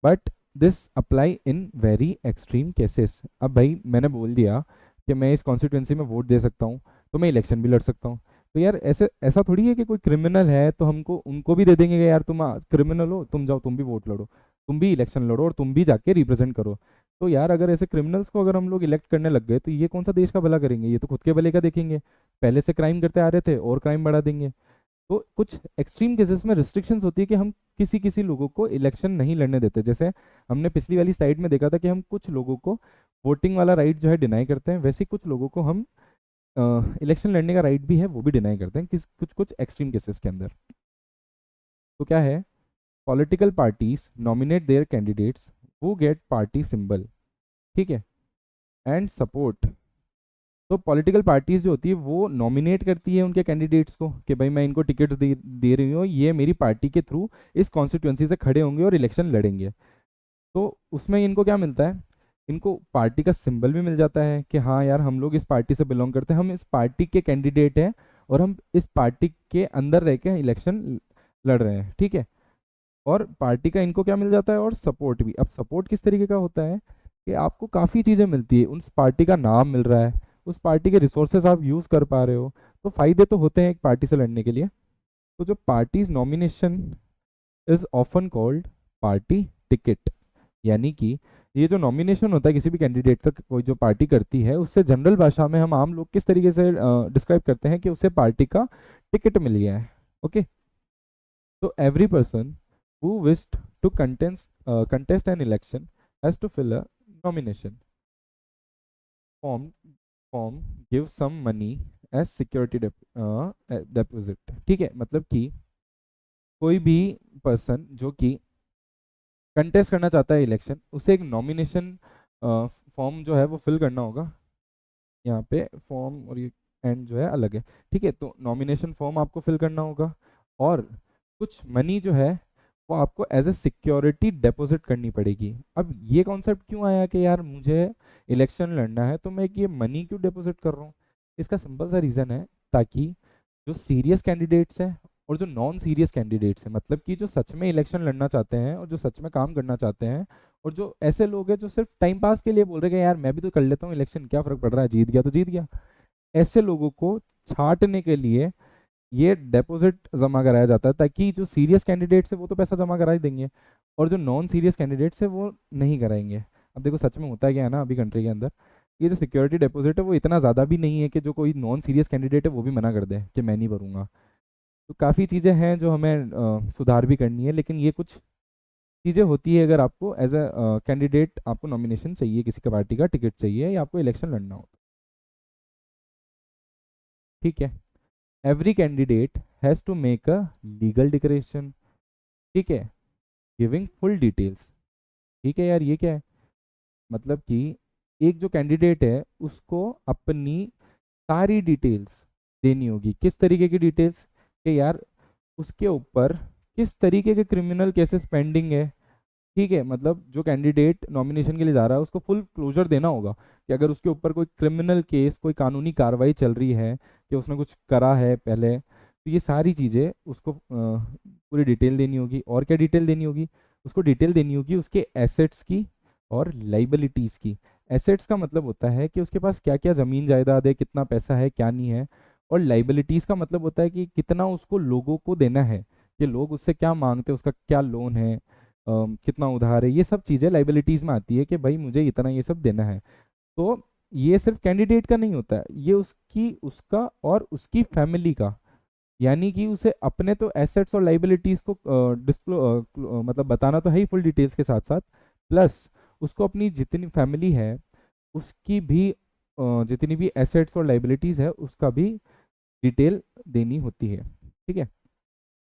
but this apply in very extreme cases. अब भाई मैंने बोल दिया कि मैं इस कॉन्स्टिट्यूंसी में वोट दे सकता हूँ, तो मैं इलेक्शन भी लड़ सकता हूँ। तो यार ऐसे ऐसा थोड़ी है कि कोई क्रिमिनल है तो हमको उनको भी दे देंगे कि यार तुम क्रिमिनल हो, तुम जाओ, तुम भी वोट लड़ो, तुम भी इलेक्शन लड़ो और तुम भी जाके रिप्रेजेंट करो। तो यार अगर ऐसे क्रिमिनल्स को अगर हम लोग इलेक्ट करने लग गए, तो ये कौन सा देश का भला करेंगे? ये तो खुद के भले का देखेंगे, पहले से क्राइम करते आ रहे थे और क्राइम बढ़ा देंगे। तो कुछ एक्सट्रीम केसेस में रिस्ट्रिक्शंस होती है कि हम किसी किसी लोगों को इलेक्शन नहीं लड़ने देते। जैसे हमने पिछली वाली स्लाइड में देखा था कि हम कुछ लोगों को वोटिंग वाला राइट जो है डिनाई करते हैं, वैसे ही कुछ लोगों को हम इलेक्शन लड़ने का राइट भी है वो भी डिनाई करते हैं, किस कुछ कुछ एक्सट्रीम केसेस के अंदर। तो क्या है, political parties nominate their candidates वो गेट पार्टी सिंबल। ठीक है, एंड सपोर्ट। तो पॉलिटिकल पार्टीज जो होती है वो नॉमिनेट करती है उनके कैंडिडेट्स को कि भाई मैं इनको टिकट्स दे रही हूँ, ये मेरी पार्टी के थ्रू इस कॉन्स्टिट्यूंसी से खड़े होंगे और इलेक्शन लड़ेंगे। तो उसमें इनको क्या मिलता है, इनको पार्टी का सिंबल भी मिल जाता है कि हाँ यार हम लोग इस पार्टी से बिलोंग करते हैं, हम इस पार्टी के कैंडिडेट हैं और हम इस पार्टी के अंदर रह के इलेक्शन लड़ रहे हैं। ठीक है, और पार्टी का इनको क्या मिल जाता है, और सपोर्ट भी। अब सपोर्ट किस तरीके का होता है कि आपको काफ़ी चीज़ें मिलती है, उस पार्टी का नाम मिल रहा है, उस पार्टी के रिसोर्सेज आप यूज़ कर पा रहे हो। तो फायदे तो होते हैं एक पार्टी से लड़ने के लिए। तो जो parties nomination is often called party ticket, यानी कि ये जो नॉमिनेशन होता है किसी भी कैंडिडेट का, कोई जो पार्टी करती है, उससे जनरल भाषा में हम आम लोग किस तरीके से डिस्क्राइब करते हैं कि उसे पार्टी का टिकट मिल गया है। ओके, तो every person who wished to contest an election has to fill a nomination form. Form gives some money as security deposit. ठीक है, मतलब कि कोई भी पर्सन जो कि कंटेस्ट करना चाहता है इलेक्शन, उसे एक नॉमिनेशन फॉर्म जो है वो फिल करना होगा। यहाँ पे फॉर्म और ये एंड जो है अलग है। ठीक है, तो नॉमिनेशन फॉर्म आपको फिल करना होगा, और कुछ मनी जो है वो आपको एज ए सिक्योरिटी डिपॉजिट करनी पड़ेगी। अब ये कॉन्सेप्ट क्यों आया कि यार मुझे इलेक्शन लड़ना है तो मैं ये मनी क्यों डिपॉजिट कर रहा हूँ? इसका सिंपल सा रीज़न है, ताकि जो सीरियस कैंडिडेट्स हैं और जो नॉन सीरियस कैंडिडेट्स हैं, मतलब कि जो सच में इलेक्शन लड़ना चाहते हैं और जो सच में काम करना चाहते हैं, और जो ऐसे लोग हैं जो सिर्फ टाइम पास के लिए बोल रहे हैं कि यार मैं भी तो कर लेता हूँ इलेक्शन, क्या फर्क पड़ रहा है, जीत गया तो जीत गया, ऐसे लोगों को छांटने के लिए ये डिपॉजिट जमा कराया जाता है, ताकि जो सीरियस कैंडिडेट्स है वो तो पैसा जमा करा ही देंगे, और जो नॉन सीरियस कैंडिडेट्स है वो नहीं कराएंगे। अब देखो सच में होता क्या है ना, अभी कंट्री के अंदर ये जो सिक्योरिटी डिपॉजिट है वो इतना ज़्यादा भी नहीं है कि जो कोई नॉन सीरियस कैंडिडेट है वो भी मना कर दे कि मैं नहीं भरूंगा। तो काफ़ी चीज़ें हैं जो हमें सुधार भी करनी है, लेकिन ये कुछ चीज़ें होती है अगर आपको एज अ कैंडिडेट आपको नॉमिनेशन चाहिए, किसी का पार्टी का टिकट चाहिए या आपको इलेक्शन लड़ना हो। ठीक है, every candidate has to make a legal declaration. ठीक है, गिविंग फुल डिटेल्स। ठीक है यार, ये क्या है, मतलब कि एक जो कैंडिडेट है उसको अपनी सारी डिटेल्स देनी होगी। किस तरीके की डिटेल्स, कि यार उसके ऊपर किस तरीके के क्रिमिनल केसेस पेंडिंग है। ठीक है, मतलब जो कैंडिडेट नॉमिनेशन के लिए जा रहा है उसको फुल क्लोजर देना होगा कि अगर उसके ऊपर कोई क्रिमिनल केस, कोई कानूनी कार्रवाई चल रही है, कि उसने कुछ करा है पहले, तो ये सारी चीज़ें उसको पूरी डिटेल देनी होगी। और क्या डिटेल देनी होगी, उसको डिटेल देनी होगी उसके एसेट्स की और लाइबिलिटीज़ की। एसेट्स का मतलब होता है कि उसके पास क्या क्या ज़मीन जायदाद है, कितना पैसा है, क्या नहीं है। और लाइबिलिटीज़ का मतलब होता है कि कितना उसको लोगों को देना है, कि लोग उससे क्या मांगते हैं, उसका क्या लोन है, कितना उधार है। ये सब चीज़ें लाइबिलिटीज़ में आती है कि भाई मुझे इतना ये सब देना है। तो ये सिर्फ कैंडिडेट का नहीं होता है, ये उसकी, उसका और उसकी फैमिली का। यानी कि उसे अपने तो एसेट्स और लाइबिलिटीज़ को मतलब बताना तो है ही फुल डिटेल्स के साथ साथ, प्लस उसको अपनी जितनी फैमिली है उसकी भी जितनी भी एसेट्स और लाइबिलिटीज़ है उसका भी डिटेल देनी होती है। ठीक है,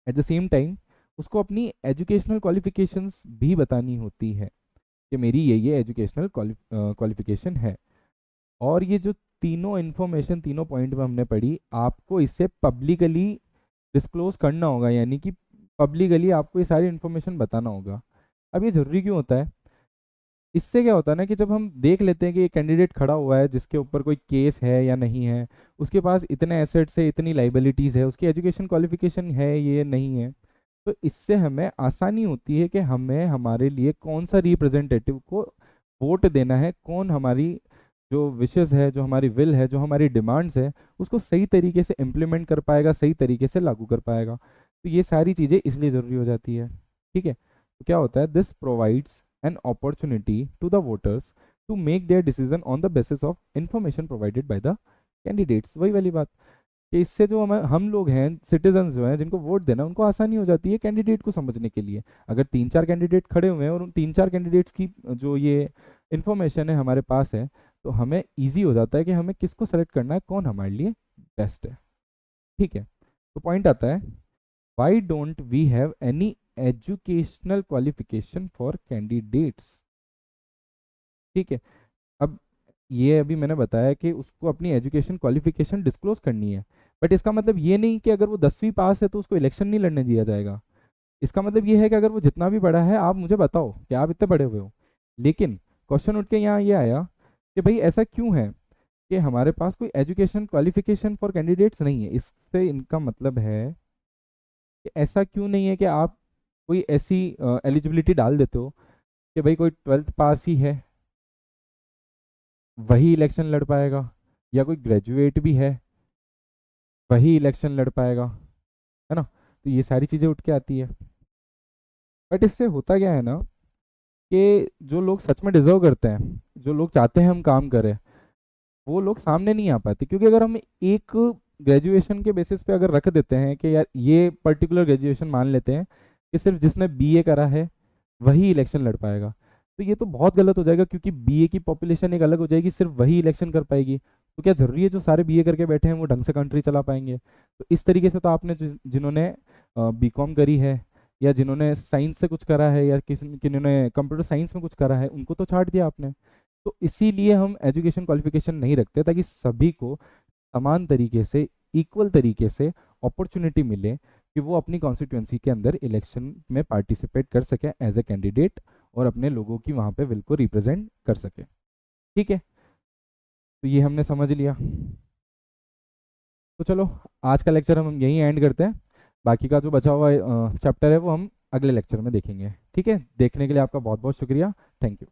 एट द सेम टाइम उसको अपनी एजुकेशनल क्वालिफिकेशंस भी बतानी होती है कि मेरी ये एजुकेशनल क्वालिफिकेशन है। और ये जो तीनों इन्फॉर्मेशन, तीनों पॉइंट में हमने पढ़ी, आपको इसे पब्लिकली डिस्क्लोज करना होगा, यानी कि पब्लिकली आपको ये सारी इन्फॉर्मेशन बताना होगा। अब ये ज़रूरी क्यों होता है, इससे क्या होता है ना कि जब हम देख लेते हैं कि एक कैंडिडेट खड़ा हुआ है जिसके ऊपर कोई केस है या नहीं है, उसके पास इतने एसेट्स है, इतनी लाइबिलिटीज़ है, उसकी एजुकेशन क्वालिफिकेशन है ये नहीं है, तो इससे हमें आसानी होती है कि हमें हमारे लिए कौन सा रिप्रेजेंटेटिव को वोट देना है, कौन हमारी जो विशेष है, जो हमारी विल है, जो हमारी डिमांड्स है, उसको सही तरीके से इम्प्लीमेंट कर पाएगा, सही तरीके से लागू कर पाएगा। तो ये सारी चीज़ें इसलिए ज़रूरी हो जाती है। ठीक है, तो क्या होता है, this provides an opportunity to the voters to make their decision on the basis of information provided by the candidates। वही वाली बात कि इससे जो हम लोग हैं, सिटीजन्स जो हैं जिनको वोट देना, उनको आसानी हो जाती है कैंडिडेट को समझने के लिए। अगर 3-4 कैंडिडेट खड़े हुए हैं और उन 3-4 कैंडिडेट्स की जो ये इन्फॉर्मेशन है हमारे पास है, तो हमें ईजी हो जाता है कि हमें किसको सेलेक्ट करना है, कौन हमारे लिए बेस्ट है। ठीक है, तो पॉइंट आता है, why don't we have any educational qualification for candidates. ठीक है, अब ये अभी मैंने बताया कि उसको अपनी एजुकेशन क्वालिफिकेशन डिस्क्लोज करनी है, बट इसका मतलब ये नहीं कि अगर वो 10वीं पास है तो उसको इलेक्शन नहीं लड़ने दिया जाएगा। इसका मतलब ये है कि अगर वो जितना भी पढ़ा है, आप मुझे बताओ कि आप इतने पढ़े हुए हो, लेकिन क्वेश्चन उठ के यहाँ ये आया कि भाई ऐसा क्यों है कि हमारे पास कोई एजुकेशन क्वालिफिकेशन फॉर कैंडिडेट्स नहीं है। इससे इनका मतलब है कि ऐसा क्यों नहीं है कि आप कोई ऐसी एलिजिबिलिटी डाल देते हो कि भाई कोई 12th पास ही है वही इलेक्शन लड़ पाएगा, या कोई ग्रेजुएट भी है वही इलेक्शन लड़ पाएगा, है ना। तो ये सारी चीज़ें उठ के आती है। बट इससे होता क्या है ना कि जो लोग सच में डिजर्व करते हैं, जो लोग चाहते हैं हम काम करें, वो लोग सामने नहीं आ पाते। क्योंकि अगर हम एक ग्रेजुएशन के बेसिस पे अगर रख देते हैं कि यार ये पर्टिकुलर ग्रेजुएशन मान लेते हैं कि सिर्फ जिसने बीए करा है वही इलेक्शन लड़ पाएगा, तो ये तो बहुत गलत हो जाएगा, क्योंकि बीए की पॉपुलेशन एक अलग हो जाएगी, सिर्फ वही इलेक्शन कर पाएगी। तो क्या जरूरी है जो सारे बीए करके बैठे हैं वो ढंग से कंट्री चला पाएंगे। तो इस तरीके से तो आपने जिन्होंने बीकॉम करी है, या जिन्होंने साइंस से कुछ करा है, या किन्होंने कंप्यूटर साइंस में कुछ करा है, उनको तो छाट दिया आपने। तो इसीलिए हम एजुकेशन क्वालिफिकेशन नहीं रखते, ताकि सभी को समान तरीके से, इक्वल तरीके से अपॉर्चुनिटी मिले कि वो अपनी कॉन्स्टिट्यूंसी के अंदर इलेक्शन में पार्टिसिपेट कर सके एज ए कैंडिडेट, और अपने लोगों की वहाँ पे विल को रिप्रेजेंट कर सके। ठीक है, तो ये हमने समझ लिया। तो चलो आज का लेक्चर हम यहीं एंड करते हैं, बाकी का जो बचा हुआ चैप्टर है वो हम अगले लेक्चर में देखेंगे। ठीक है, देखने के लिए आपका बहुत बहुत शुक्रिया, थैंक यू।